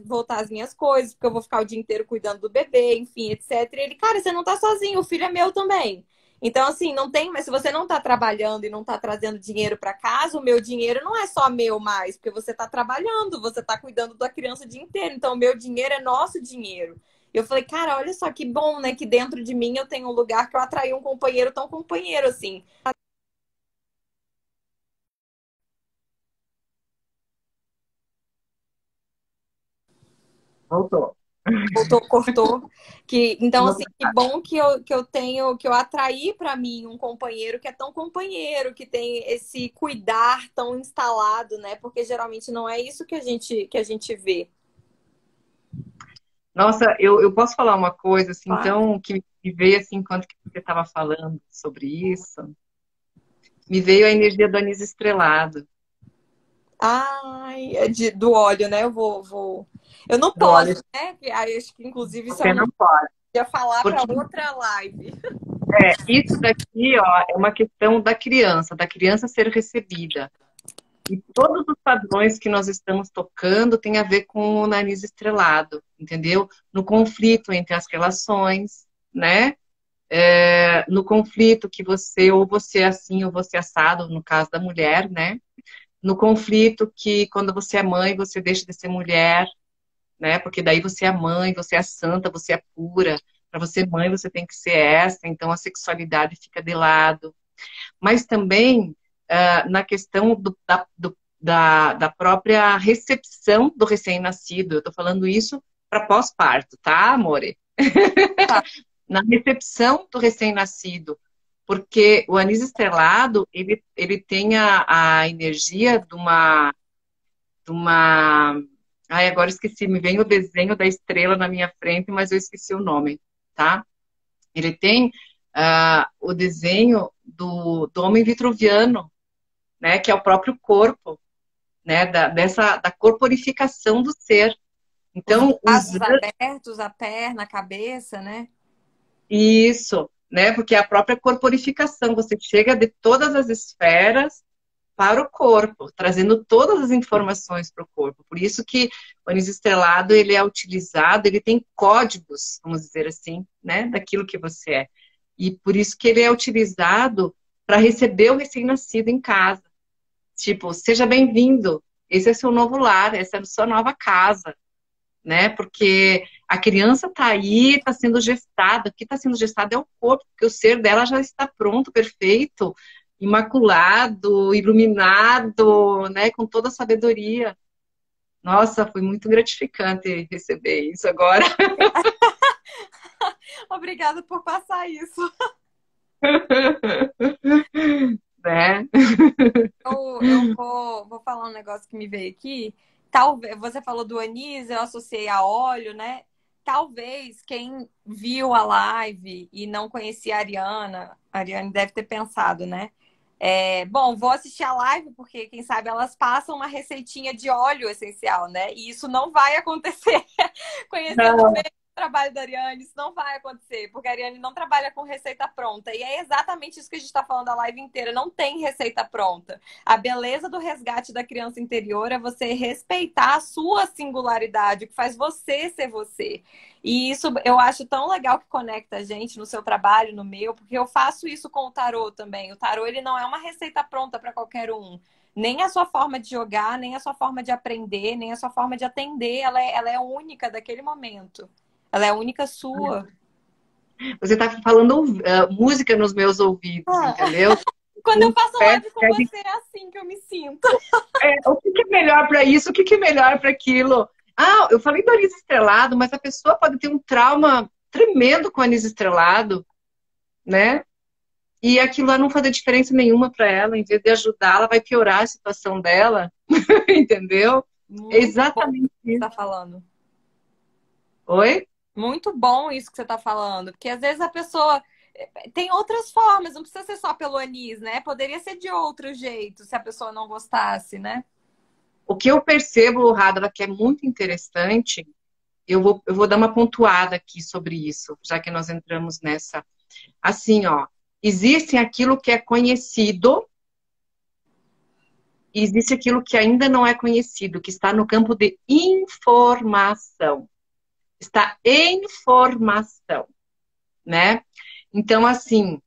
voltar as minhas coisas, porque eu vou ficar o dia inteiro cuidando do bebê, enfim, etc. E ele, cara, você não tá sozinho, o filho é meu também. Então, assim, não tem, mas se você não está trabalhando e não está trazendo dinheiro para casa, o meu dinheiro não é só meu mais, porque você está trabalhando, você está cuidando da criança o dia inteiro. Então, o meu dinheiro é nosso dinheiro. E eu falei, cara, olha só que bom, né? Que dentro de mim eu tenho um lugar que eu atraí um companheiro tão companheiro assim. Voltou. Voltou, cortou. Então, Não, assim, que bom que eu atraí para mim um companheiro que é tão companheiro, que tem esse cuidar tão instalado, né? Porque geralmente não é isso que a gente vê. nossa, eu posso falar uma coisa, assim, Claro. então, que me veio, assim, enquanto que você estava falando sobre isso, me veio a energia do anis estrelado. Ai, do óleo, né? Eu vou. Eu não Do óleo, posso, né? Aí, acho que, inclusive, isso é você um não pode. ia falar para Porque outra live. isso daqui, ó, é uma questão da criança ser recebida. E todos os padrões que nós estamos tocando tem a ver com o nariz estrelado, entendeu? No conflito entre as relações, né? No conflito que você é assim, ou você é assado, no caso da mulher, né? No conflito que quando você é mãe, você deixa de ser mulher, né? Porque daí você é mãe, você é santa, você é pura. Para você mãe, você tem que ser essa, então a sexualidade fica de lado. Mas também na questão da própria recepção do recém-nascido. Eu estou falando isso para pós-parto, tá, amore? Tá. Na recepção do recém-nascido. Porque o anis estrelado, ele tem a energia de uma. Ai, agora esqueci, me vem o desenho da estrela na minha frente, mas eu esqueci o nome, tá? Ele tem o desenho do homem vitruviano, né? Que é o próprio corpo, né? Da corporificação do ser. Os Então, braços abertos, a perna, a cabeça, né? isso, né? Porque é a própria corporificação, você chega de todas as esferas para o corpo, trazendo todas as informações para o corpo. Por isso que o anis estrelado, ele é utilizado, ele tem códigos, vamos dizer assim, né? Daquilo que você é. E por isso que ele é utilizado para receber o recém-nascido em casa. Tipo, seja bem-vindo, esse é seu novo lar, essa é a sua nova casa, né? Porque a criança está aí, está sendo gestada. O que está sendo gestado é o corpo, porque o ser dela já está pronto, perfeito, imaculado, iluminado, né? Com toda a sabedoria. Nossa, foi muito gratificante receber isso agora. Obrigada por passar isso. Né? Eu vou falar um negócio que me veio aqui. Talvez, você falou do anis, eu associei a óleo, né? Talvez quem viu a live e não conhecia a Ariane deve ter pensado, né? Bom, vou assistir a live porque, quem sabe, elas passam uma receitinha de óleo essencial, né? E isso não vai acontecer. Conhecendo Não. bem o trabalho da Ariane, isso não vai acontecer, porque a Ariane não trabalha com receita pronta. E é exatamente isso que a gente está falando a live inteira. Não tem receita pronta. A beleza do resgate da criança interior é você respeitar a sua singularidade, o que faz você ser você. E isso eu acho tão legal que conecta a gente no seu trabalho, no meu, porque eu faço isso com o tarô também. O tarô, ele não é uma receita pronta para qualquer um. Nem a sua forma de jogar, nem a sua forma de aprender, nem a sua forma de atender, ela é única daquele momento. Ela é única sua. Você está falando música nos meus ouvidos, Ah, entendeu? quando eu faço Pede, live com pede, você, é assim que eu me sinto. o que que é melhor para isso, o que que é melhor para aquilo. Ah, eu falei do anis estrelado, mas a pessoa pode ter um trauma tremendo com anis estrelado, né? E aquilo lá não fazer diferença nenhuma para ela, em vez de ajudar, ela vai piorar a situação dela, entendeu? É Muito bom o exatamente que você isso. está falando. Oi? Muito bom isso que você está falando, porque às vezes a pessoa tem outras formas, não precisa ser só pelo anis, né? Poderia ser de outro jeito, se a pessoa não gostasse, né? O que eu percebo, Radha, que é muito interessante, eu vou dar uma pontuada aqui sobre isso, já que nós entramos nessa. Assim, ó, existe aquilo que é conhecido e existe aquilo que ainda não é conhecido, que está no campo de informação. Está em formação, né? Então, assim,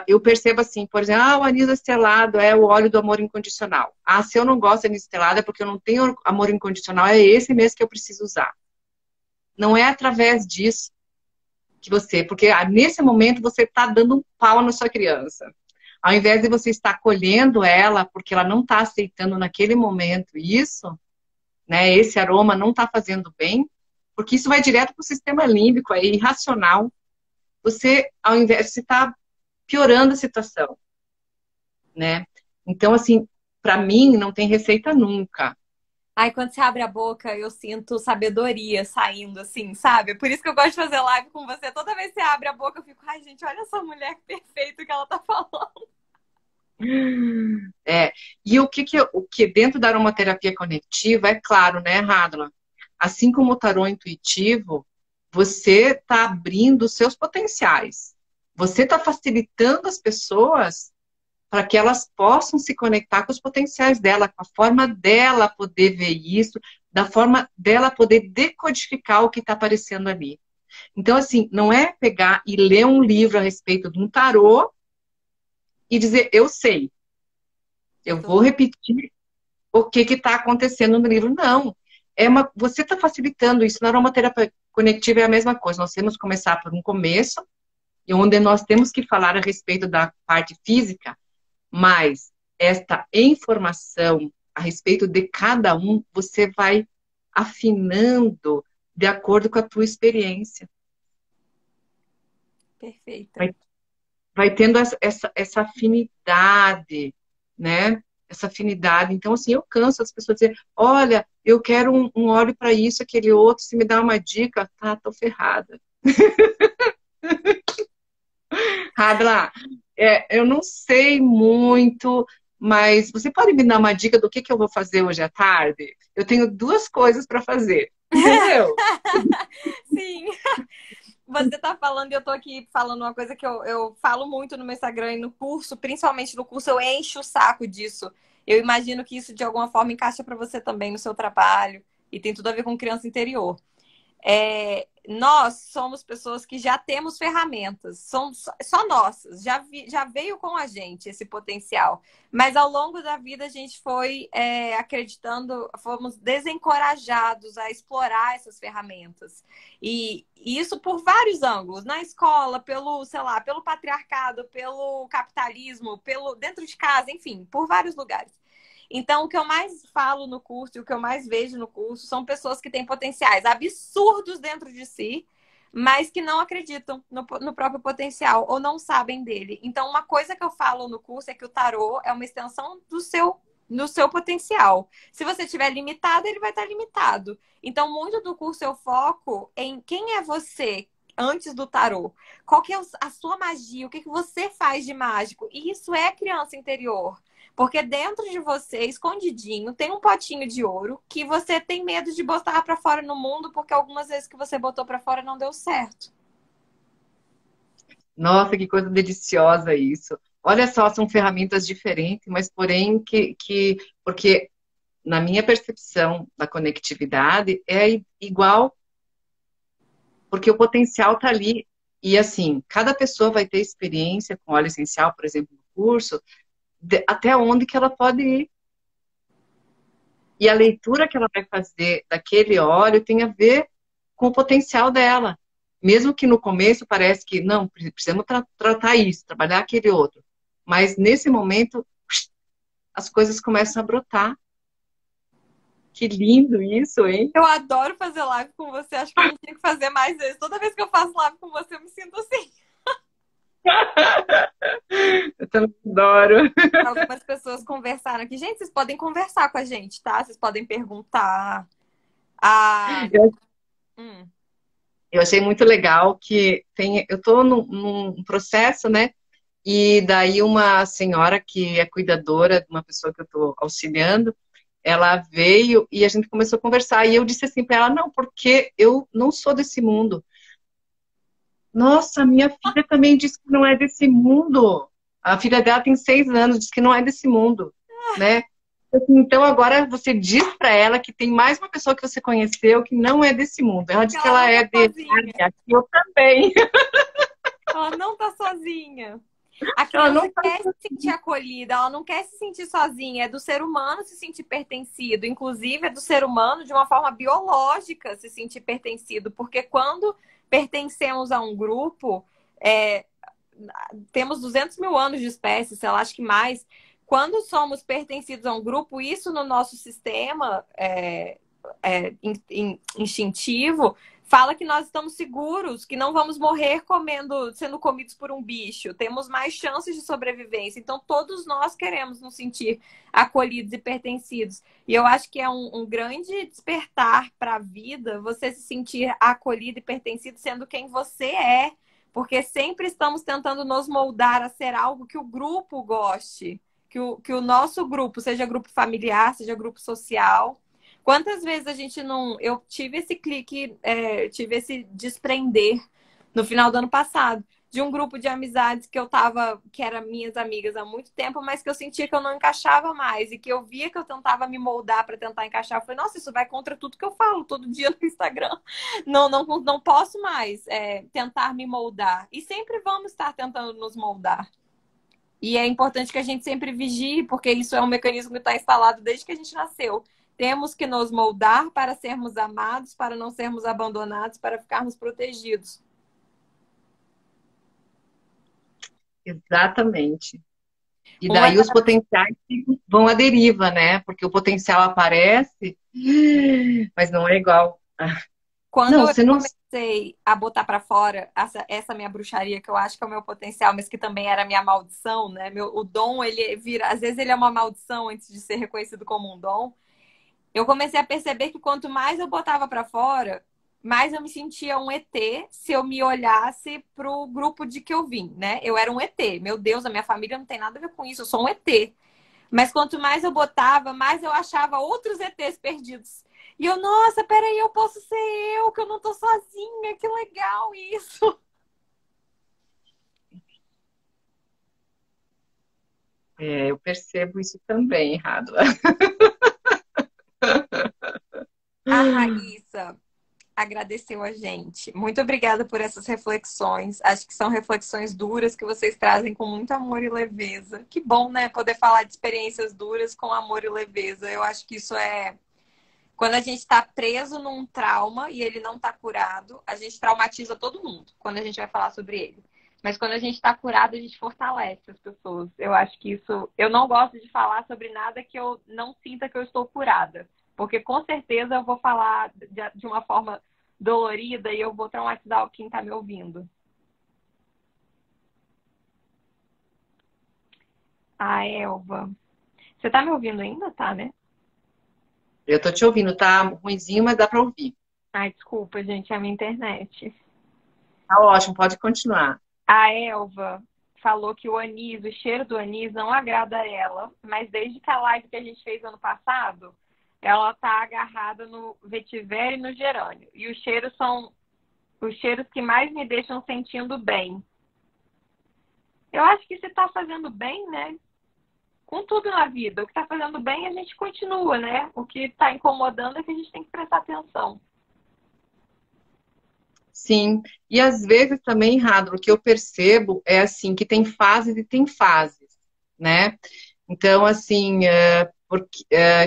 eu percebo assim, por exemplo, o anis estelado é o óleo do amor incondicional. Ah, se eu não gosto de anis estelado é porque eu não tenho amor incondicional, é esse mesmo que eu preciso usar. Não é através disso que você, porque nesse momento você está dando um pau na sua criança. Ao invés de você estar acolhendo ela, porque ela não está aceitando naquele momento isso, né? Esse aroma não está fazendo bem, porque isso vai direto para o sistema límbico, é irracional. Você, ao invés, você está piorando a situação, né? Então, assim, para mim, não tem receita nunca. Aí quando você abre a boca, eu sinto sabedoria saindo, assim, sabe? Por isso que eu gosto de fazer live com você. Toda vez que você abre a boca, eu fico, ai, gente, olha essa mulher perfeita que ela tá falando. É, e o que dentro da aromaterapia conectiva, é claro, né, Radla? Assim como o tarô intuitivo, você está abrindo os seus potenciais. Você está facilitando as pessoas para que elas possam se conectar com os potenciais dela, com a forma dela poder ver isso, da forma dela poder decodificar o que está aparecendo ali. Então, assim, não é pegar e ler um livro a respeito de um tarô e dizer, eu sei, eu vou repetir o que está acontecendo no livro. Não. Você está facilitando isso. Na aromaterapia conectiva é a mesma coisa. Nós temos que começar por um começo, e onde nós temos que falar a respeito da parte física, mas esta informação a respeito de cada um, você vai afinando de acordo com a tua experiência. Perfeita. Vai tendo essa afinidade, né? Essa afinidade. Então, assim, eu canso as pessoas dizer, olha, eu quero um óleo para isso, aquele outro, se me dá uma dica, tá, tô ferrada. Radla, eu não sei muito, mas você pode me dar uma dica do que eu vou fazer hoje à tarde? Eu tenho duas coisas para fazer, entendeu? Sim. Você tá falando e eu tô aqui falando uma coisa que eu falo muito no meu Instagram e no curso, principalmente no curso, eu encho o saco disso. Eu imagino que isso de alguma forma encaixa para você também no seu trabalho e tem tudo a ver com criança interior. Nós somos pessoas que já temos ferramentas, são só nossas, já veio com a gente esse potencial. Mas ao longo da vida a gente foi acreditando, fomos desencorajados a explorar essas ferramentas. E isso por vários ângulos, na escola, pelo, sei lá, pelo patriarcado, pelo capitalismo, pelo dentro de casa, enfim, por vários lugares. Então, o que eu mais falo no curso e o que eu mais vejo no curso são pessoas que têm potenciais absurdos dentro de si, mas que não acreditam no próprio potencial ou não sabem dele. Então, uma coisa que eu falo no curso é que o tarô é uma extensão do seu potencial. Se você estiver limitado, ele vai estar limitado. Então, muito do curso eu foco em quem é você antes do tarô. Qual que é a sua magia? O que você faz de mágico? E isso é criança interior. Porque dentro de você, escondidinho, tem um potinho de ouro que você tem medo de botar para fora no mundo porque algumas vezes que você botou para fora não deu certo. Nossa, que coisa deliciosa isso. Olha só, são ferramentas diferentes, mas porém porque na minha percepção da conectividade é igual, porque o potencial está ali. E assim, cada pessoa vai ter experiência com óleo essencial, por exemplo, no curso, até onde que ela pode ir. E a leitura que ela vai fazer daquele óleo tem a ver com o potencial dela. Mesmo que no começo parece que não, precisamos tratar isso, trabalhar aquele outro. Mas nesse momento, as coisas começam a brotar. Que lindo isso, hein? Eu adoro fazer live com você, acho que a gente tem que fazer mais vezes. Toda vez que eu faço live com você, eu me sinto assim. Eu também adoro. Algumas pessoas conversaram aqui. Gente, vocês podem conversar com a gente, tá? Vocês podem perguntar. Ah, Eu, hum. eu achei muito legal que eu estou num processo, né? E daí uma senhora que é cuidadora de uma pessoa que eu estou auxiliando, ela veio e a gente começou a conversar. E eu disse assim para ela, não, porque eu não sou desse mundo. Nossa, minha filha também disse que não é desse mundo. A filha dela tem 6 anos, diz que não é desse mundo, né? Então agora você diz para ela que tem mais uma pessoa que você conheceu que não é desse mundo. Ela diz que Ela ela não é tá de sozinha. eu também. Ela não tá sozinha. A Ela criança não tá. quer se sentir acolhida, ela não quer se sentir sozinha. É do ser humano se sentir pertencido. Inclusive, é do ser humano, de uma forma biológica, se sentir pertencido. Porque quando pertencemos a um grupo, é, temos 200 mil anos de espécie, sei lá, acho que mais. Quando somos pertencidos a um grupo, isso no nosso sistema instintivo fala que nós estamos seguros, que não vamos morrer sendo comidos por um bicho. Temos mais chances de sobrevivência. Então, todos nós queremos nos sentir acolhidos e pertencidos. E eu acho que é um grande despertar para a vida você se sentir acolhido e pertencido sendo quem você é. Porque sempre estamos tentando nos moldar a ser algo que o grupo goste. Que o nosso grupo, seja grupo familiar, seja grupo social. Quantas vezes a gente não. Eu tive esse clique, tive esse desprender no final do ano passado, de um grupo de amizades que eu tava, que eram minhas amigas há muito tempo, mas que eu sentia que eu não encaixava mais e que eu via que eu tentava me moldar para tentar encaixar. Eu falei, nossa, isso vai contra tudo que eu falo todo dia no Instagram. Não posso mais tentar me moldar. E sempre vamos estar tentando nos moldar. E é importante que a gente sempre vigie, porque isso é um mecanismo que está instalado desde que a gente nasceu. Temos que nos moldar para sermos amados, para não sermos abandonados, para ficarmos protegidos. Exatamente. E Uma daí da... os potenciais vão à deriva, né? Porque o potencial aparece, mas não é igual. Quando Não, eu você não. comecei a botar para fora essa minha bruxaria, que eu acho que é o meu potencial, mas que também era a minha maldição, né? O dom, ele vira, às vezes ele é uma maldição antes de ser reconhecido como um dom. Eu comecei a perceber que quanto mais eu botava para fora, mais eu me sentia um ET se eu me olhasse pro grupo de que eu vim, né? Eu era um ET. Meu Deus, a minha família não tem nada a ver com isso, eu sou um ET. Mas quanto mais eu botava, mais eu achava outros ETs perdidos. E eu, nossa, peraí, eu posso ser eu, que eu não tô sozinha, que legal isso. É, eu percebo isso também, Radla. A Raíssa agradeceu a gente. Muito obrigada por essas reflexões. Acho que são reflexões duras que vocês trazem com muito amor e leveza. Que bom, né? Poder falar de experiências duras com amor e leveza. Eu acho que isso é. Quando a gente está preso num trauma e ele não está curado, a gente traumatiza todo mundo quando a gente vai falar sobre ele. Mas quando a gente está curado, a gente fortalece as pessoas. Eu acho que isso. Eu não gosto de falar sobre nada que eu não sinta que eu estou curada. Porque com certeza eu vou falar de uma forma dolorida e eu vou traumatizar quem está me ouvindo. Ah, Elva. Você tá me ouvindo ainda? Tá, né? Eu tô te ouvindo, tá ruinzinho, mas dá pra ouvir. Ai, desculpa, gente, é a minha internet. Tá ótimo, pode continuar. A Elva falou que o anis, o cheiro do anis não agrada a ela, mas desde que a live que a gente fez ano passado, ela tá agarrada no vetiver e no gerânio. E os cheiros são os cheiros que mais me deixam sentindo bem. Eu acho que se tá fazendo bem, né? Com tudo na vida, o que tá fazendo bem a gente continua, né? O que tá incomodando é que a gente tem que prestar atenção. Sim, e às vezes também, Radro, o que eu percebo é assim, que tem fases e tem fases, né? Então, assim,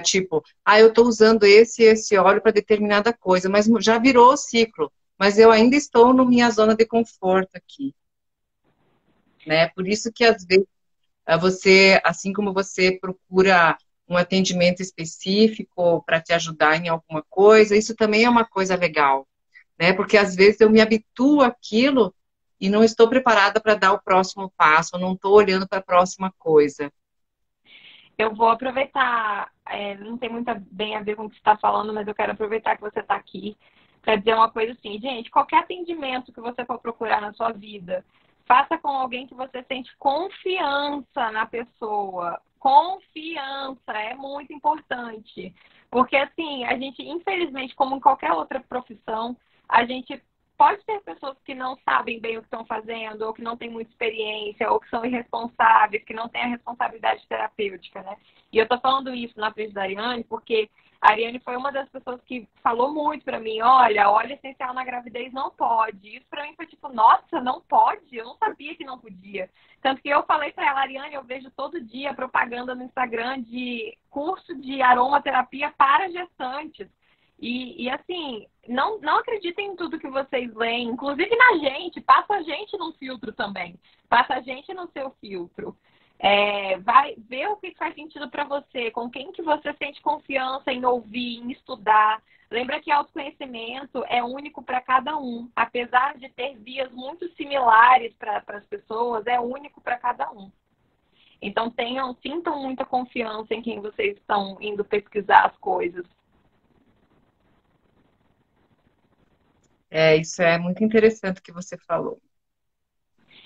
tipo, eu estou usando esse óleo para determinada coisa, mas já virou o ciclo, mas eu ainda estou na minha zona de conforto aqui, né? Por isso que às vezes você, assim como você procura um atendimento específico para te ajudar em alguma coisa, isso também é uma coisa legal, né? Porque às vezes eu me habituo àquilo e não estou preparada para dar o próximo passo, não estou olhando para a próxima coisa. Eu vou aproveitar, não tem muito bem a ver com o que você está falando, mas eu quero aproveitar que você está aqui para dizer uma coisa assim, gente, qualquer atendimento que você for procurar na sua vida, faça com alguém que você sente confiança na pessoa. Confiança é muito importante. Porque, assim, a gente, infelizmente, como em qualquer outra profissão, a gente pode ter pessoas que não sabem bem o que estão fazendo, ou que não têm muita experiência, ou que são irresponsáveis, que não têm a responsabilidade terapêutica, né? E eu tô falando isso na frente da Ariane, porque a Ariane foi uma das pessoas que falou muito pra mim, olha, óleo essencial na gravidez não pode. Isso pra mim foi tipo, nossa, não pode? Eu não sabia que não podia. Tanto que eu falei pra ela, Ariane, eu vejo todo dia propaganda no Instagram de curso de aromaterapia para gestantes. E assim, não acreditem em tudo que vocês leem, inclusive na gente, passa a gente num filtro também. Passa a gente no seu filtro. Vai ver o que faz sentido para você, com quem que você sente confiança em ouvir, em estudar. Lembra que autoconhecimento é único para cada um. Apesar de ter vias muito similares para as pessoas, é único para cada um. Então sintam muita confiança em quem vocês estão indo pesquisar as coisas. Isso é muito interessante o que você falou.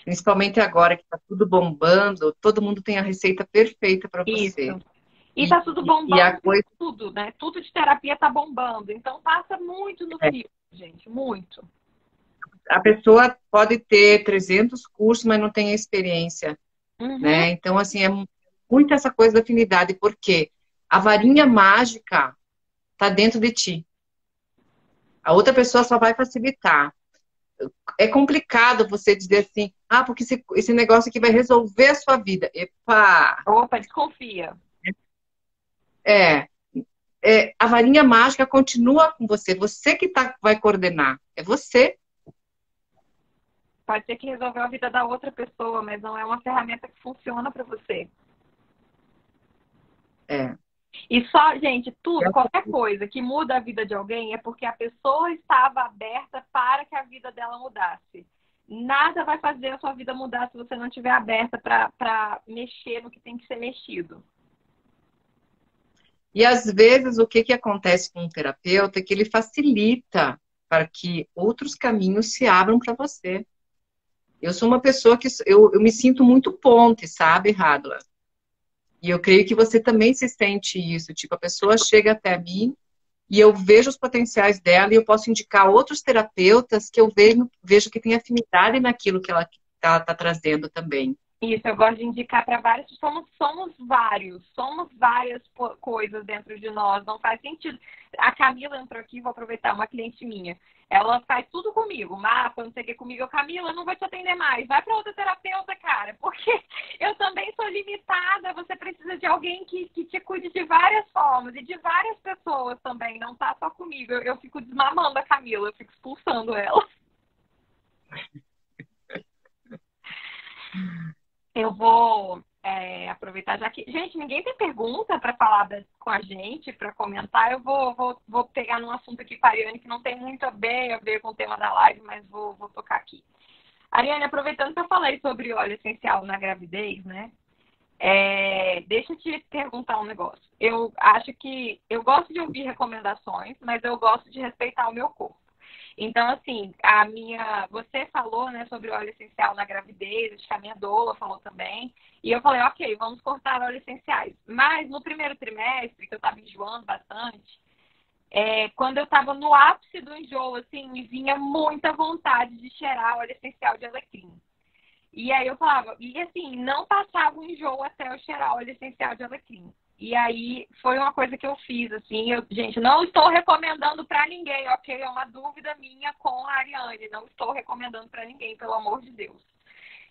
Principalmente agora que está tudo bombando, todo mundo tem a receita perfeita para você. Isso. E tá tudo E a bombando coisa tudo, né? Tudo de terapia tá bombando. Então passa muito no é, fio, gente, muito. a pessoa pode ter 300 cursos, mas não tem a experiência, Uhum. né? Então, assim, é muito essa coisa da afinidade, porque a varinha mágica está dentro de ti. A outra pessoa só vai facilitar. É complicado você dizer assim, porque esse negócio aqui vai resolver a sua vida. Epa! Opa, desconfia. É, a varinha mágica continua com você. Você que vai coordenar. É você. Pode ser que resolveu a vida da outra pessoa, mas não é uma ferramenta que funciona para você. É. E só, gente, tudo, qualquer coisa que muda a vida de alguém é porque a pessoa estava aberta para que a vida dela mudasse. Nada vai fazer a sua vida mudar se você não estiver aberta para mexer no que tem que ser mexido. E às vezes o que acontece com um terapeuta é que ele facilita para que outros caminhos se abram para você. Eu sou uma pessoa que eu me sinto muito ponte, sabe, Radla? E eu creio que você também se sente isso. Tipo, a pessoa chega até mim e eu vejo os potenciais dela e eu posso indicar outros terapeutas que eu vejo que tem afinidade naquilo que ela tá trazendo também. Isso, eu gosto de indicar para vários. Somos várias coisas dentro de nós. Não faz sentido. A Camila entrou aqui, vou aproveitar, uma cliente minha. Ela faz tudo comigo, mapa, não sei o que comigo. Camila, eu não vou te atender mais. Vai para outra terapeuta, cara, porque eu também sou limitada. Você precisa de alguém que te cuide de várias formas e de várias pessoas também. Não tá só comigo. Eu fico desmamando a Camila, eu fico expulsando ela. Eu vou aproveitar, já que. Gente, ninguém tem pergunta para falar com a gente, para comentar. Eu vou pegar num assunto aqui com a Ariane que não tem muito bem a ver com o tema da live, mas vou tocar aqui. Ariane, aproveitando que eu falei sobre óleo essencial na gravidez, né? Deixa eu te perguntar um negócio. Eu acho que eu gosto de ouvir recomendações, mas eu gosto de respeitar o meu corpo. Então, assim, você falou, né, sobre óleo essencial na gravidez, acho que a minha doula falou também, e eu falei, ok, vamos cortar óleos essenciais. Mas no primeiro trimestre, que eu estava enjoando bastante, quando eu estava no ápice do enjoo, assim, me vinha muita vontade de cheirar óleo essencial de alecrim. E aí eu falava, e assim, não passava o enjoo até eu cheirar óleo essencial de alecrim. E aí foi uma coisa que eu fiz, assim, gente, não estou recomendando para ninguém, ok? É uma dúvida minha com a Ariane, não estou recomendando para ninguém, pelo amor de Deus.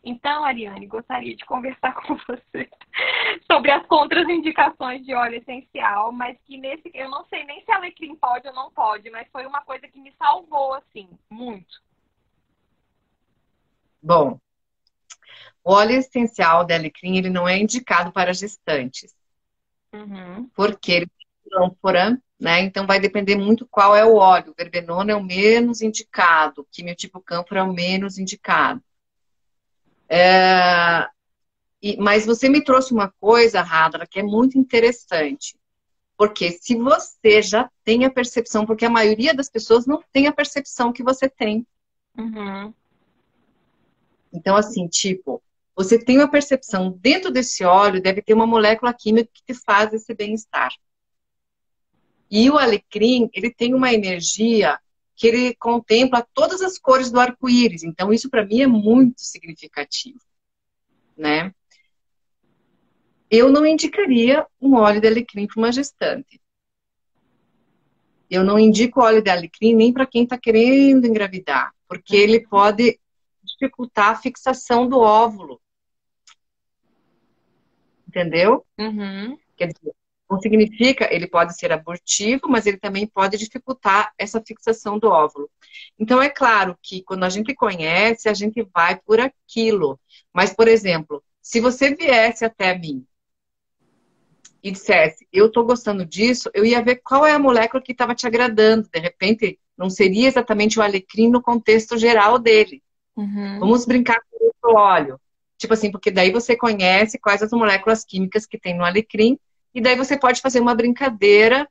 Então, Ariane, gostaria de conversar com você sobre as contraindicações de óleo essencial, mas que eu não sei nem se alecrim pode ou não pode, mas foi uma coisa que me salvou, assim, muito. Bom, o óleo essencial de alecrim, ele não é indicado para gestantes. Uhum. porque ele tem ânfora, né? Então vai depender muito qual é o óleo. O verbenona é o menos indicado, o quimiotipo cânfora é o menos indicado. Mas você me trouxe uma coisa, Radra, que é muito interessante. Porque se você já tem a percepção, porque a maioria das pessoas não tem a percepção que você tem. Uhum. Então, assim, tipo, você tem uma percepção, dentro desse óleo deve ter uma molécula química que te faz esse bem-estar. E o alecrim, ele tem uma energia que ele contempla todas as cores do arco-íris. Então, isso para mim é muito significativo, né? Eu não indicaria um óleo de alecrim para uma gestante. Eu não indico óleo de alecrim nem para quem está querendo engravidar, porque ele pode dificultar a fixação do óvulo, entendeu? Uhum. Quer dizer, não significa, ele pode ser abortivo, mas ele também pode dificultar essa fixação do óvulo. Então, é claro que quando a gente conhece, a gente vai por aquilo. Mas, por exemplo, se você viesse até mim e dissesse, eu estou gostando disso, eu ia ver qual é a molécula que estava te agradando. De repente, não seria exatamente o alecrim no contexto geral dele. Uhum. Vamos brincar com o óleo. Tipo assim, porque daí você conhece quais as moléculas químicas que tem no alecrim, e daí você pode fazer uma brincadeira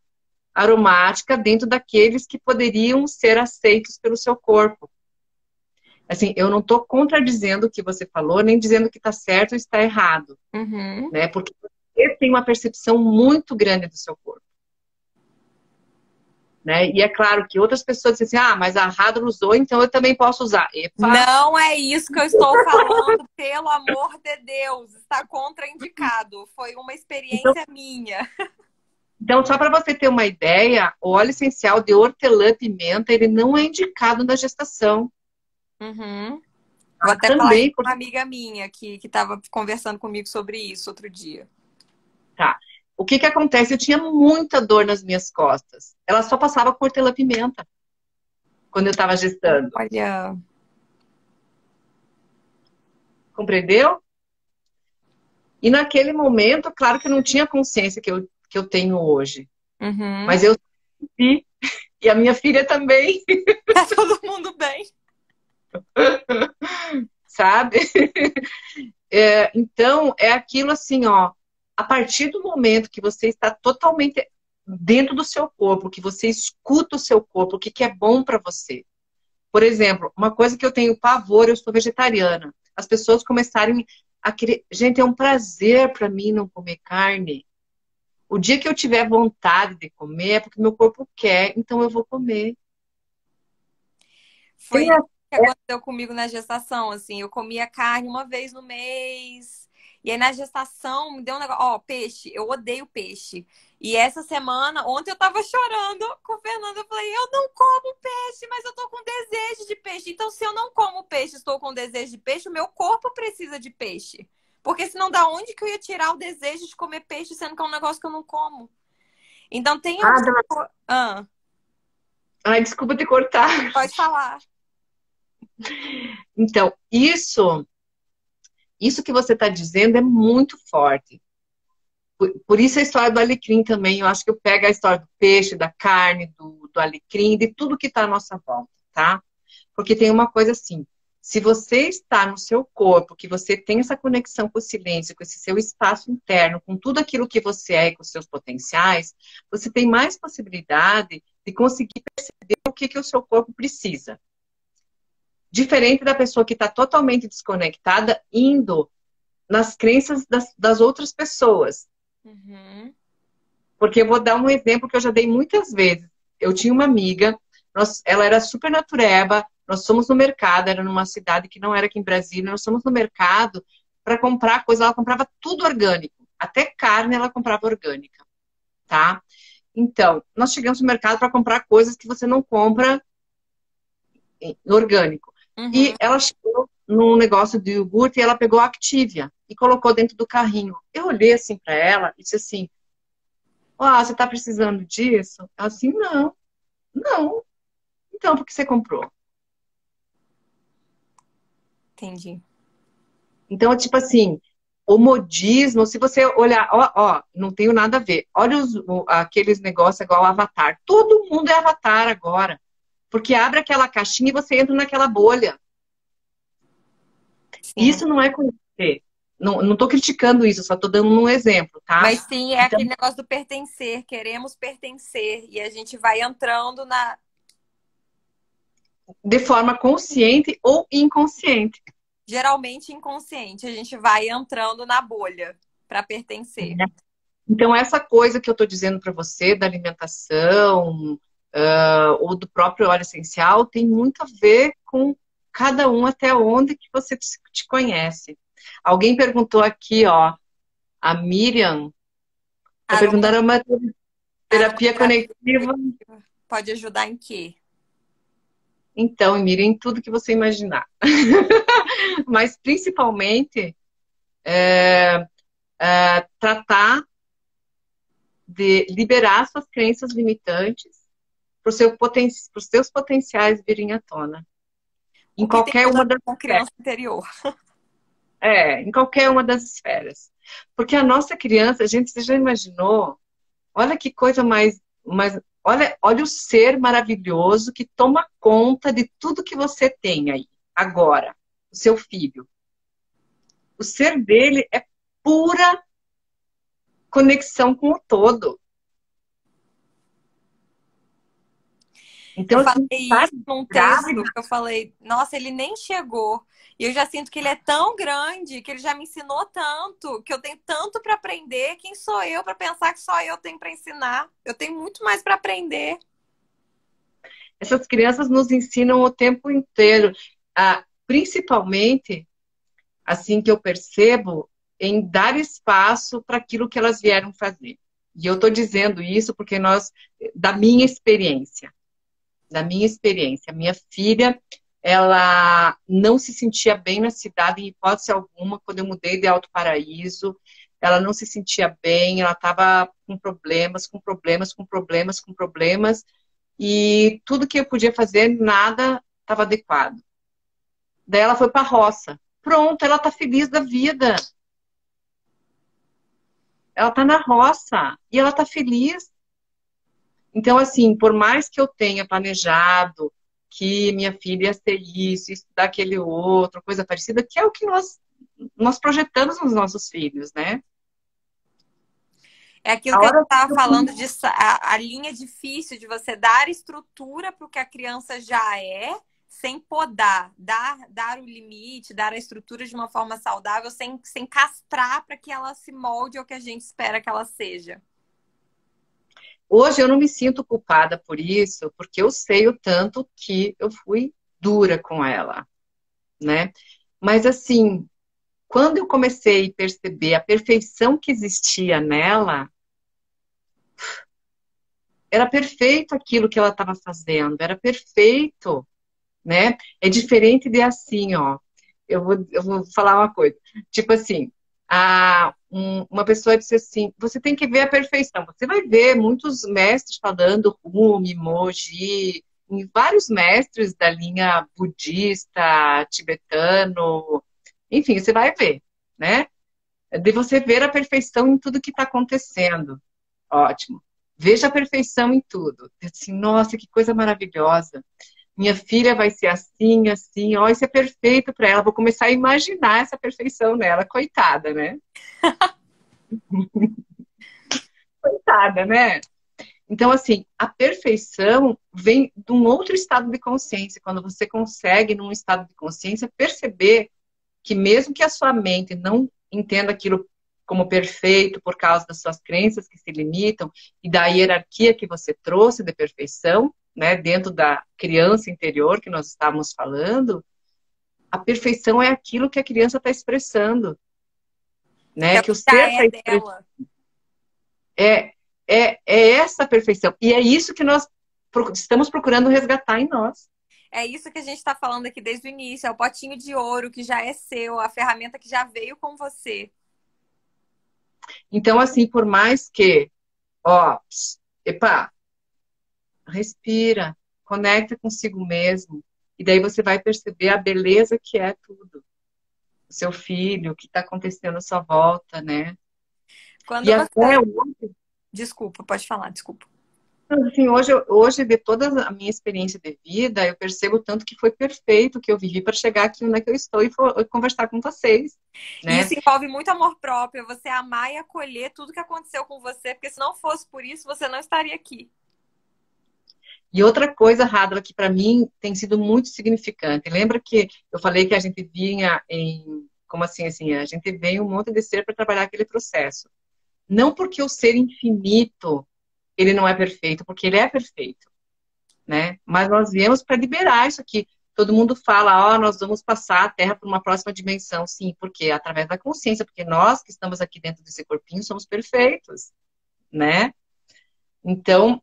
aromática dentro daqueles que poderiam ser aceitos pelo seu corpo. Assim, eu não estou contradizendo o que você falou, nem dizendo que está certo ou está errado, Uhum. né? Porque você tem uma percepção muito grande do seu corpo, né? E é claro que outras pessoas dizem assim, ah, mas a Radra usou, então eu também posso usar. Epa! Não é isso que eu estou falando, pelo amor de Deus. Está contraindicado. Foi uma Então, experiência minha. só para você ter uma ideia, o óleo essencial de hortelã-pimenta, ele não é indicado na gestação. Uhum. Vou Tá? até falar isso Também, com uma amiga minha que estava conversando comigo sobre isso outro dia. tá. O que que acontece? Eu tinha muita dor nas minhas costas. Ela só passava com hortelã-pimenta quando eu estava gestando. Olha. Compreendeu? E naquele momento, claro que eu não tinha a consciência que eu tenho hoje. Uhum. Mas eu senti, e a minha filha também, Tá todo mundo bem. sabe? Então, é aquilo assim, ó. A partir do momento que você está totalmente dentro do seu corpo, que você escuta o seu corpo, o que que é bom para você. Por exemplo, uma coisa que eu tenho pavor, eu sou vegetariana. As pessoas começarem a querer. Gente, é um prazer para mim não comer carne. O dia que eu tiver vontade de comer é porque meu corpo quer, então eu vou comer. Foi Tem isso que aconteceu comigo na gestação, assim. Eu comia carne uma vez no mês. E aí na gestação me deu um negócio. Ó, peixe, eu odeio peixe. E essa semana, ontem eu tava chorando com o Fernando. Eu falei, eu não como peixe, mas eu tô com desejo de peixe. Então, se eu não como peixe, estou com desejo de peixe, o meu corpo precisa de peixe. Porque senão, da onde que eu ia tirar o desejo de comer peixe, sendo que é um negócio que eu não como? Então, tem algumas. nada. Ah, Ai, desculpa te cortar. pode falar. Então, isso que você está dizendo é muito forte. Por isso a história do alecrim também. Eu acho que eu pego a história do peixe, da carne, do alecrim, de tudo que está à nossa volta, tá? Porque tem uma coisa assim, se você está no seu corpo, que você tem essa conexão com o silêncio, com esse seu espaço interno, com tudo aquilo que você é e com os seus potenciais, você tem mais possibilidade de conseguir perceber o que o seu corpo precisa. Diferente da pessoa que está totalmente desconectada, indo nas crenças das outras pessoas. Uhum. Porque eu vou dar um exemplo que eu já dei muitas vezes. Eu tinha uma amiga, ela era super natureba, nós fomos no mercado, era numa cidade que não era aqui em Brasília, nós fomos no mercado para comprar coisa, ela comprava tudo orgânico, até carne ela comprava orgânica, tá? Então, nós chegamos no mercado para comprar coisas que você não compra orgânico. Uhum. E ela chegou num negócio de iogurte e ela pegou a Activia e colocou dentro do carrinho. Eu olhei assim para ela e disse assim, você tá precisando disso? Ela assim, não, não. Então, por que você comprou? Entendi. Então, tipo assim, o modismo, se você olhar, ó, não tenho nada a ver. Olha aqueles negócios igual Avatar. Todo mundo é Avatar agora. Porque abre aquela caixinha e você entra naquela bolha. Sim. Isso não é conhecer. Não estou criticando isso, só estou dando um exemplo, tá? Mas sim, é Então, aquele negócio do pertencer. Queremos pertencer. E a gente vai entrando na... de forma consciente ou inconsciente. Geralmente inconsciente. A gente vai entrando na bolha para pertencer. Então, essa coisa que eu estou dizendo para você, da alimentação, ou do próprio óleo essencial, tem muito a ver com cada um até onde que você te conhece. Alguém perguntou aqui, ó, a Miriam, está perguntando uma terapia conectiva. Pode ajudar em quê? Então, Miriam, em tudo que você imaginar. Mas, principalmente, tratar de liberar suas crenças limitantes para os seus potenciais virem à tona. Em qualquer uma das com criança interior. em qualquer uma das esferas. Porque a nossa criança, gente, você já imaginou? Olha que coisa olha o ser maravilhoso que toma conta de tudo que você tem aí, agora, o seu filho. O ser dele é pura conexão com o todo. Então, Eu assim, falei tá isso num grávida. texto que eu falei, nossa, ele nem chegou. E eu já sinto que ele é tão grande, que ele já me ensinou tanto, que eu tenho tanto para aprender. Quem sou eu para pensar que só eu tenho para ensinar? Eu tenho muito mais para aprender. Essas crianças nos ensinam o tempo inteiro, principalmente, assim que eu percebo, em dar espaço para aquilo que elas vieram fazer. E eu estou dizendo isso porque da minha experiência, minha filha, ela não se sentia bem na cidade, em hipótese alguma, quando eu mudei de Alto Paraíso, ela não se sentia bem, ela estava com problemas, e tudo que eu podia fazer, nada estava adequado. Daí ela foi para a roça. Pronto, ela está feliz da vida. Ela está na roça e ela está feliz. Então, assim, por mais que eu tenha planejado que minha filha ia ser isso, estudar aquele outro, coisa parecida, que é o que nós projetamos nos nossos filhos, né? É aquilo que eu estava falando, a linha difícil de você dar estrutura para o que a criança já é, sem podar, dar o limite, dar a estrutura de uma forma saudável, sem castrar para que ela se molde ao que a gente espera que ela seja. Hoje eu não me sinto culpada por isso, porque eu sei o tanto que eu fui dura com ela, né? Mas assim, quando eu comecei a perceber a perfeição que existia nela, era perfeito aquilo que ela estava fazendo, era perfeito, né? É diferente de assim, ó. Eu vou falar uma coisa. Tipo assim, uma pessoa disse assim, você tem que ver a perfeição. Você vai ver muitos mestres falando Rumi, Moji, vários mestres da linha budista, tibetano, enfim, você vai ver, né? De você ver a perfeição em tudo que está acontecendo. Ótimo. Veja a perfeição em tudo. Assim, nossa, que coisa maravilhosa. Minha filha vai ser assim, assim. Ó, isso é perfeito para ela. Vou começar a imaginar essa perfeição nela. Coitada, né? Coitada, né? Então, assim, a perfeição vem de um outro estado de consciência. Quando você consegue, num estado de consciência, perceber que mesmo que a sua mente não entenda aquilo como perfeito por causa das suas crenças que se limitam e da hierarquia que você trouxe de perfeição, né, dentro da criança interior que nós estávamos falando, a perfeição é aquilo que a criança está expressando, né, que o ser está expressando. É essa perfeição. E é isso que nós estamos procurando resgatar em nós. É isso que a gente está falando aqui desde o início. É o potinho de ouro que já é seu, a ferramenta que já veio com você. Então, assim, por mais que, ó, epa, respira, conecta consigo mesmo. E daí você vai perceber a beleza que é tudo. seu filho, o que está acontecendo à sua volta, né? Quando E até você... hoje, Desculpa, pode falar, desculpa. assim, hoje, de toda a minha experiência de vida, eu percebo tanto que foi perfeito o que eu vivi para chegar aqui onde é que eu estou e conversar com vocês, E né? isso envolve muito amor próprio, você amar e acolher tudo que aconteceu com você, porque se não fosse por isso, você não estaria aqui. E outra coisa, Radla, que para mim tem sido muito significante. Lembra que eu falei que a gente vinha em... Como assim, a gente vem um monte de ser para trabalhar aquele processo. Não porque o ser infinito, ele não é perfeito, porque ele é perfeito, né? Mas nós viemos para liberar isso aqui. Todo mundo fala, ó, nós vamos passar a Terra para uma próxima dimensão. Sim, porque através da consciência, porque nós que estamos aqui dentro desse corpinho somos perfeitos, né? Então,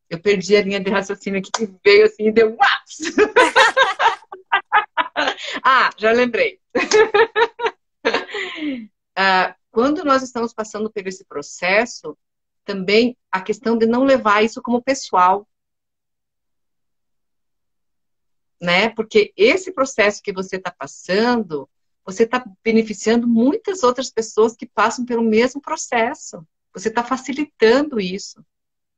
eu perdi a linha de raciocínio aqui, que veio assim e deu uaps! Ah, já lembrei. Quando nós estamos passando por esse processo, também a questão de não levar isso como pessoal, né? Porque esse processo que você está passando, você está beneficiando muitas outras pessoas que passam pelo mesmo processo. Você está facilitando isso,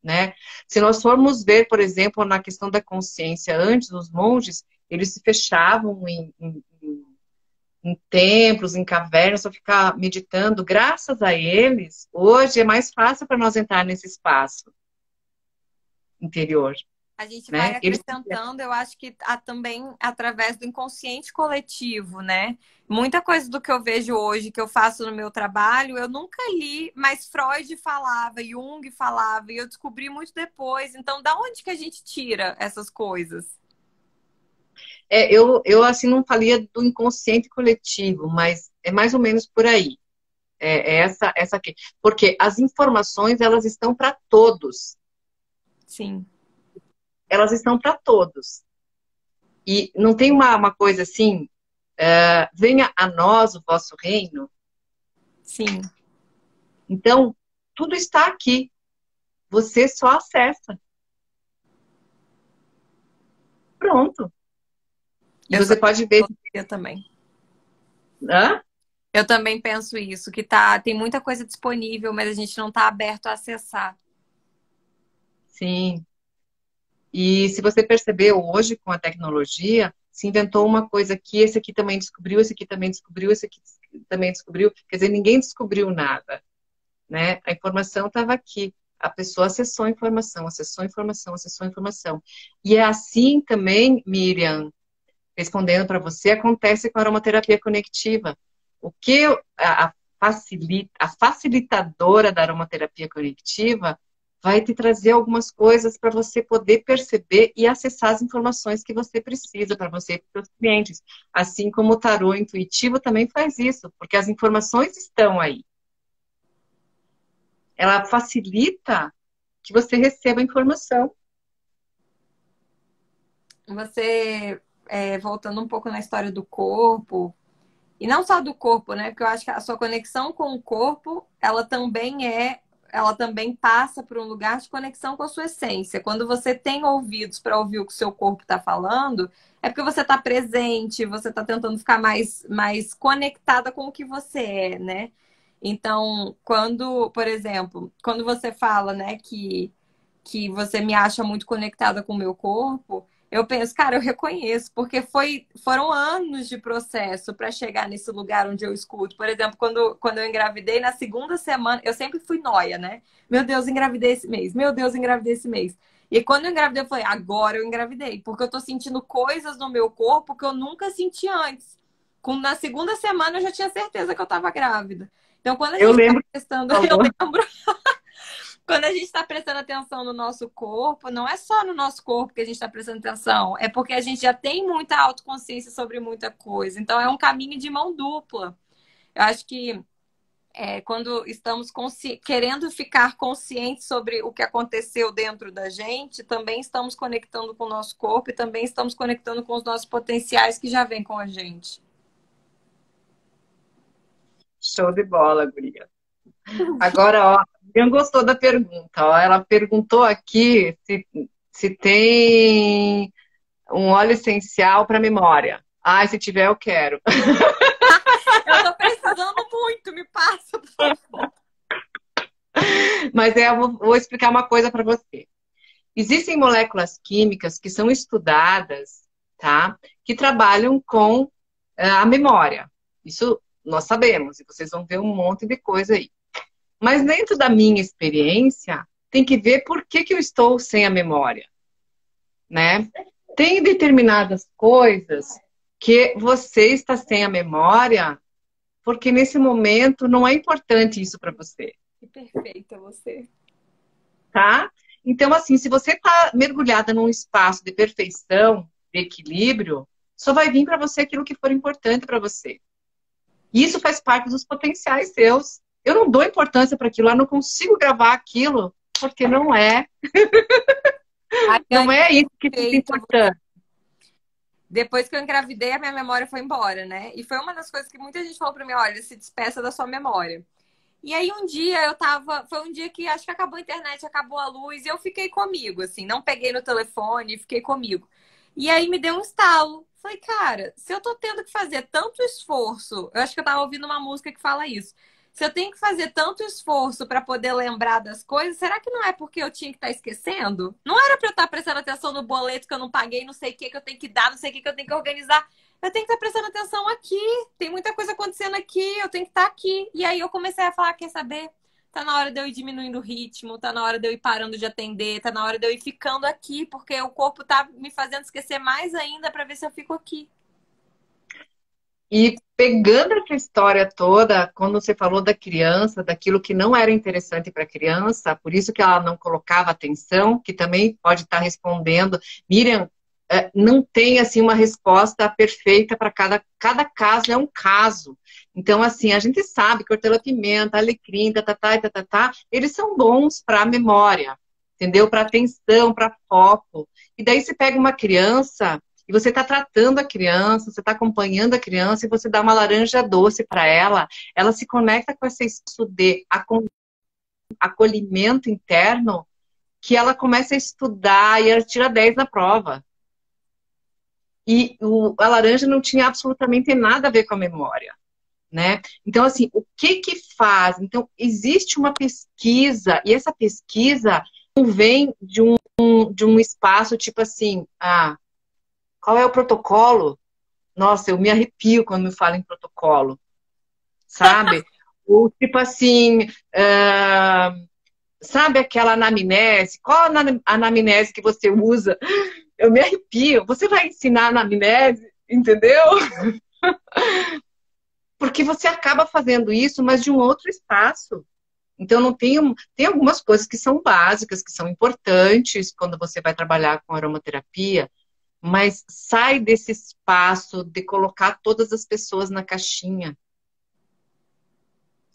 né? Se nós formos ver, por exemplo, na questão da consciência, antes os monges, eles se fechavam em templos, em cavernas, para ficar meditando. Graças a eles, hoje é mais fácil para nós entrar nesse espaço interior, A gente vai né? Eles... acrescentando, eu acho que também através do inconsciente coletivo, né? Muita coisa do que eu vejo hoje, que eu faço no meu trabalho, eu nunca li, mas Freud falava, Jung falava, e eu descobri muito depois. Então, da onde que a gente tira essas coisas? eu assim não falia do inconsciente coletivo, mas é mais ou menos por aí. Essa aqui. Porque as informações, elas estão para todos. Sim. Elas estão para todos. E não tem uma coisa assim, venha a nós o vosso reino. Sim. Então, tudo está aqui. Você só acessa. Pronto. E Eu sou você pode ver. eu também. Hã? Eu também penso isso, que tem muita coisa disponível, mas a gente não está aberto a acessar. Sim. E se você percebeu hoje com a tecnologia, se inventou uma coisa aqui, esse aqui também descobriu, esse aqui também descobriu, esse aqui também descobriu. Quer dizer, ninguém descobriu nada, né? A informação estava aqui. A pessoa acessou a informação, acessou a informação, acessou a informação. E é assim também, Miriam, respondendo para você, acontece com a aromaterapia conectiva. O que a facilitadora da aromaterapia conectiva vai te trazer algumas coisas para você poder perceber e acessar as informações que você precisa para você e para os seus clientes. Assim como o tarô intuitivo também faz isso, porque as informações estão aí. Ela facilita que você receba a informação. Você, voltando um pouco na história do corpo, e não só do corpo, né? Porque eu acho que a sua conexão com o corpo, ela também passa por um lugar de conexão com a sua essência. Quando você tem ouvidos para ouvir o que o seu corpo está falando, é porque você está presente, você está tentando ficar mais conectada com o que você é, né? Então, por exemplo, quando você fala, né, que você me acha muito conectada com o meu corpo, eu penso, cara, eu reconheço, porque foram anos de processo para chegar nesse lugar onde eu escuto. Por exemplo, quando eu engravidei, na segunda semana, eu sempre fui nóia, né? Meu Deus, engravidei esse mês. Meu Deus, engravidei esse mês. E quando eu engravidei, eu falei, agora eu engravidei, porque eu tô sentindo coisas no meu corpo que eu nunca senti antes. Na segunda semana eu já tinha certeza que eu tava grávida. Então, quando a Eu gente tá lembro que testando, você eu falou. lembro. Quando a gente está prestando atenção no nosso corpo, não é só no nosso corpo que a gente está prestando atenção, é porque a gente já tem muita autoconsciência sobre muita coisa. Então, é um caminho de mão dupla. Eu acho que quando estamos querendo ficar conscientes sobre o que aconteceu dentro da gente, também estamos conectando com o nosso corpo e também estamos conectando com os nossos potenciais que já vêm com a gente. Show de bola, guria. Agora, ó, quem gostou da pergunta, ó, ela perguntou aqui se tem um óleo essencial para memória. Ai, se tiver, eu quero. Eu tô precisando muito, me passa, por favor. Mas eu vou explicar uma coisa para você. Existem moléculas químicas que são estudadas, tá? Que trabalham com a memória. Isso nós sabemos, e vocês vão ver um monte de coisa aí. Mas dentro da minha experiência, tem que ver por que que eu estou sem a memória, né? Tem determinadas coisas que você está sem a memória, porque nesse momento não é importante isso para você, Que perfeita você. tá? Então, assim, se você está mergulhada num espaço de perfeição, de equilíbrio, só vai vir para você aquilo que for importante para você. E isso faz parte dos potenciais seus. Eu não dou importância para aquilo, eu não consigo gravar aquilo, porque não é. Não é isso que é importante. Depois que eu engravidei, a minha memória foi embora, né? E foi uma das coisas que muita gente falou pra mim, olha, se despeça da sua memória. E aí um dia eu tava, foi um dia que acho que acabou a internet, acabou a luz, e eu fiquei comigo, assim, não peguei no telefone, fiquei comigo. E aí me deu um estalo. Falei, cara, se eu tô tendo que fazer tanto esforço, eu acho que eu tava ouvindo uma música que fala isso. Se eu tenho que fazer tanto esforço para poder lembrar das coisas, será que não é porque eu tinha que estar esquecendo? Não era para eu estar prestando atenção no boleto que eu não paguei, não sei o que que eu tenho que dar, não sei o que que eu tenho que organizar. Eu tenho que estar prestando atenção aqui. Tem muita coisa acontecendo aqui, eu tenho que estar aqui. E aí eu comecei a falar, quer saber? Tá na hora de eu ir diminuindo o ritmo, tá na hora de eu ir parando de atender, tá na hora de eu ir ficando aqui, porque o corpo tá me fazendo esquecer mais ainda para ver se eu fico aqui. E pegando essa história toda, quando você falou da criança, daquilo que não era interessante para a criança, por isso que ela não colocava atenção, que também pode estar respondendo. Miriam, não tem assim uma resposta perfeita para cada caso, é um caso. Então, assim, a gente sabe que hortelã-pimenta, alecrim, eles são bons para a memória, entendeu? Para atenção, para foco. E daí você pega uma criança e você está tratando a criança, você está acompanhando a criança e você dá uma laranja doce para ela se conecta com esse espaço de acolhimento interno, que ela começa a estudar e ela tira 10 na prova. E a laranja não tinha absolutamente nada a ver com a memória, né? Então, assim, o que que faz? Então, existe uma pesquisa, e essa pesquisa não vem de um espaço tipo assim, qual é o protocolo? Nossa, eu me arrepio quando me falam em protocolo, sabe? Ou tipo assim, sabe aquela anamnese? Qual a anamnese que você usa? Eu me arrepio. Você vai ensinar anamnese, entendeu? Porque você acaba fazendo isso, mas de um outro espaço. Então, não tem algumas coisas que são básicas, que são importantes quando você vai trabalhar com aromaterapia, mas sai desse espaço de colocar todas as pessoas na caixinha,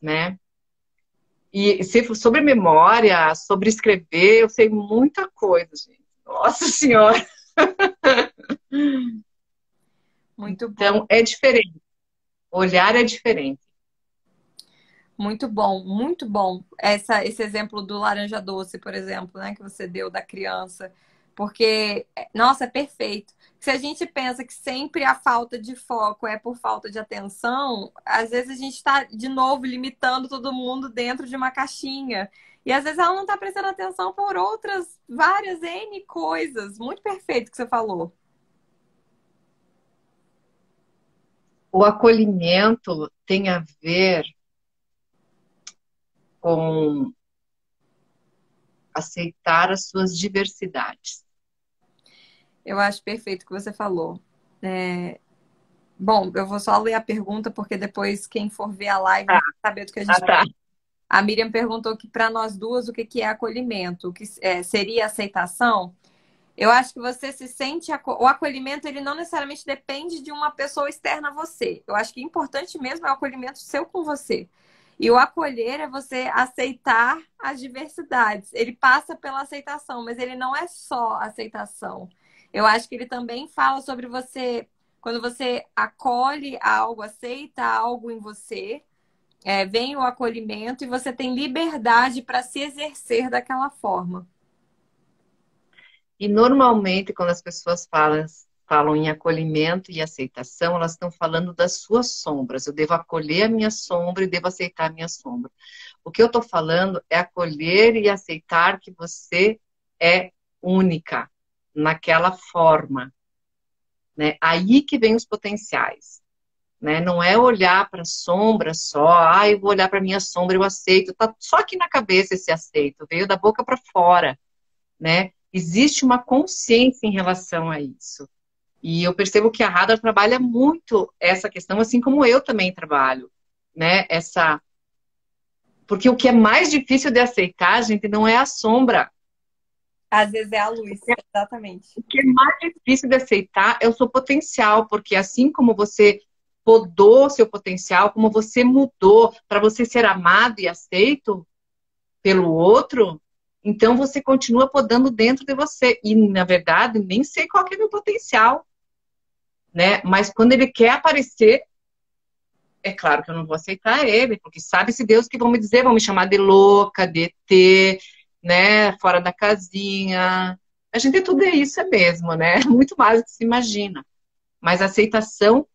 né? E sobre memória, sobre escrever, eu sei muita coisa, gente. Nossa Senhora! Muito bom. Então, é diferente. O olhar é diferente. Muito bom, muito bom. Esse exemplo do laranja doce, por exemplo, né, que você deu da criança. Porque, nossa, é perfeito. Se a gente pensa que sempre a falta de foco é por falta de atenção, às vezes a gente está, de novo, limitando todo mundo dentro de uma caixinha. E às vezes ela não está prestando atenção por outras, várias N coisas. Muito perfeito que você falou. O acolhimento tem a ver com aceitar as suas diversidades. Eu acho perfeito o que você falou. Bom, eu vou só ler a pergunta, porque depois quem for ver a live não vai saber do que a gente Tá. A Miriam perguntou que para nós duas o que que é acolhimento, o que seria aceitação. Eu acho que você se sente o acolhimento, ele não necessariamente depende de uma pessoa externa a você. Eu acho que importante mesmo é o acolhimento seu com você. E o acolher é você aceitar as diversidades. Ele passa pela aceitação, mas ele não é só aceitação. Eu acho que ele também fala sobre você, quando você acolhe algo, aceita algo em você, vem o acolhimento e você tem liberdade para se exercer daquela forma. E normalmente, quando as pessoas falam falam em acolhimento e aceitação, elas estão falando das suas sombras. Eu devo acolher a minha sombra e devo aceitar a minha sombra. O que eu estou falando é acolher e aceitar que você é única naquela forma, né? Aí que vem os potenciais, né? Não é olhar para a sombra só, eu vou olhar para minha sombra, eu aceito. Tá só aqui na cabeça esse aceito, veio da boca para fora, né? Existe uma consciência em relação a isso. E eu percebo que a Radar trabalha muito essa questão, assim como eu também trabalho, né? Porque o que é mais difícil de aceitar, gente, não é a sombra. Às vezes é a luz, exatamente. O que é mais difícil de aceitar é o seu potencial, porque assim como você podou seu potencial, como você mudou para você ser amado e aceito pelo outro, então você continua podando dentro de você. E, na verdade, nem sei qual que é o meu potencial, né? Mas quando ele quer aparecer, é claro que eu não vou aceitar ele, porque sabe-se Deus que vão me dizer, vão me chamar de louca, de ET, né? Fora da casinha. A gente tudo é isso, é mesmo, né? Muito mais do que se imagina. Mas a aceitação,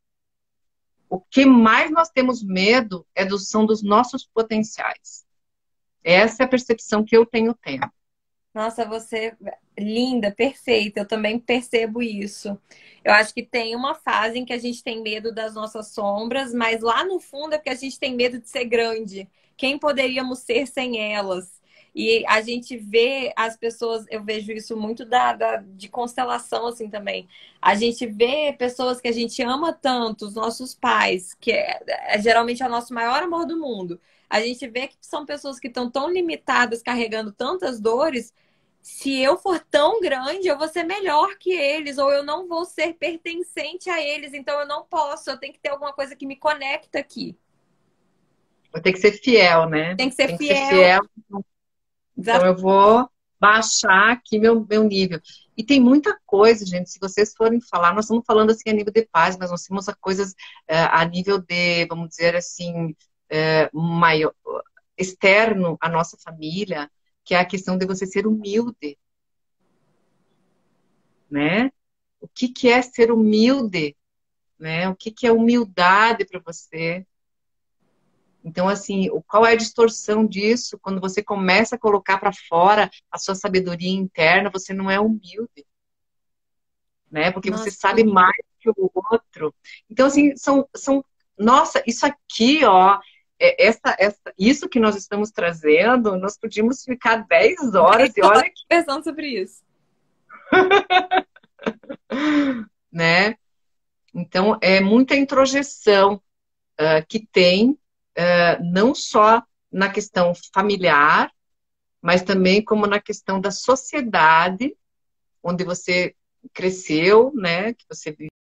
o que mais nós temos medo são dos nossos potenciais. Essa é a percepção que eu tenho tendo. Nossa, você linda, perfeita. Eu também percebo isso. Eu acho que tem uma fase em que a gente tem medo das nossas sombras, mas lá no fundo é porque a gente tem medo de ser grande. Quem poderíamos ser sem elas? E a gente vê as pessoas, eu vejo isso muito de constelação assim também. A gente vê pessoas que a gente ama tanto, os nossos pais, que geralmente é o nosso maior amor do mundo. A gente vê que são pessoas que estão tão limitadas, carregando tantas dores. Se eu for tão grande, eu vou ser melhor que eles, ou eu não vou ser pertencente a eles, então eu não posso, eu tenho que ter alguma coisa que me conecta aqui. Eu tenho que ser fiel, né? Tem que ser Tem que ser fiel. fiel. Então eu vou baixar aqui meu nível. E tem muita coisa, gente, se vocês forem falar, nós estamos falando assim a nível de paz, mas nós temos coisas a nível de, vamos dizer assim, maior, externo à nossa família, que é a questão de você ser humilde, né? O que que é ser humilde, né? O que que é humildade para você? Então, assim, qual é a distorção disso? Quando você começa a colocar para fora a sua sabedoria interna, você não é humilde, né? Porque você Nossa, sabe mais que o outro. Então, assim, nossa, isso aqui, ó, isso que nós estamos trazendo, nós podíamos ficar 10 horas e olha aqui, pensando sobre isso. né? Então, é muita introjeção que tem, não só na questão familiar, mas também como na questão da sociedade, onde você cresceu, né? Que você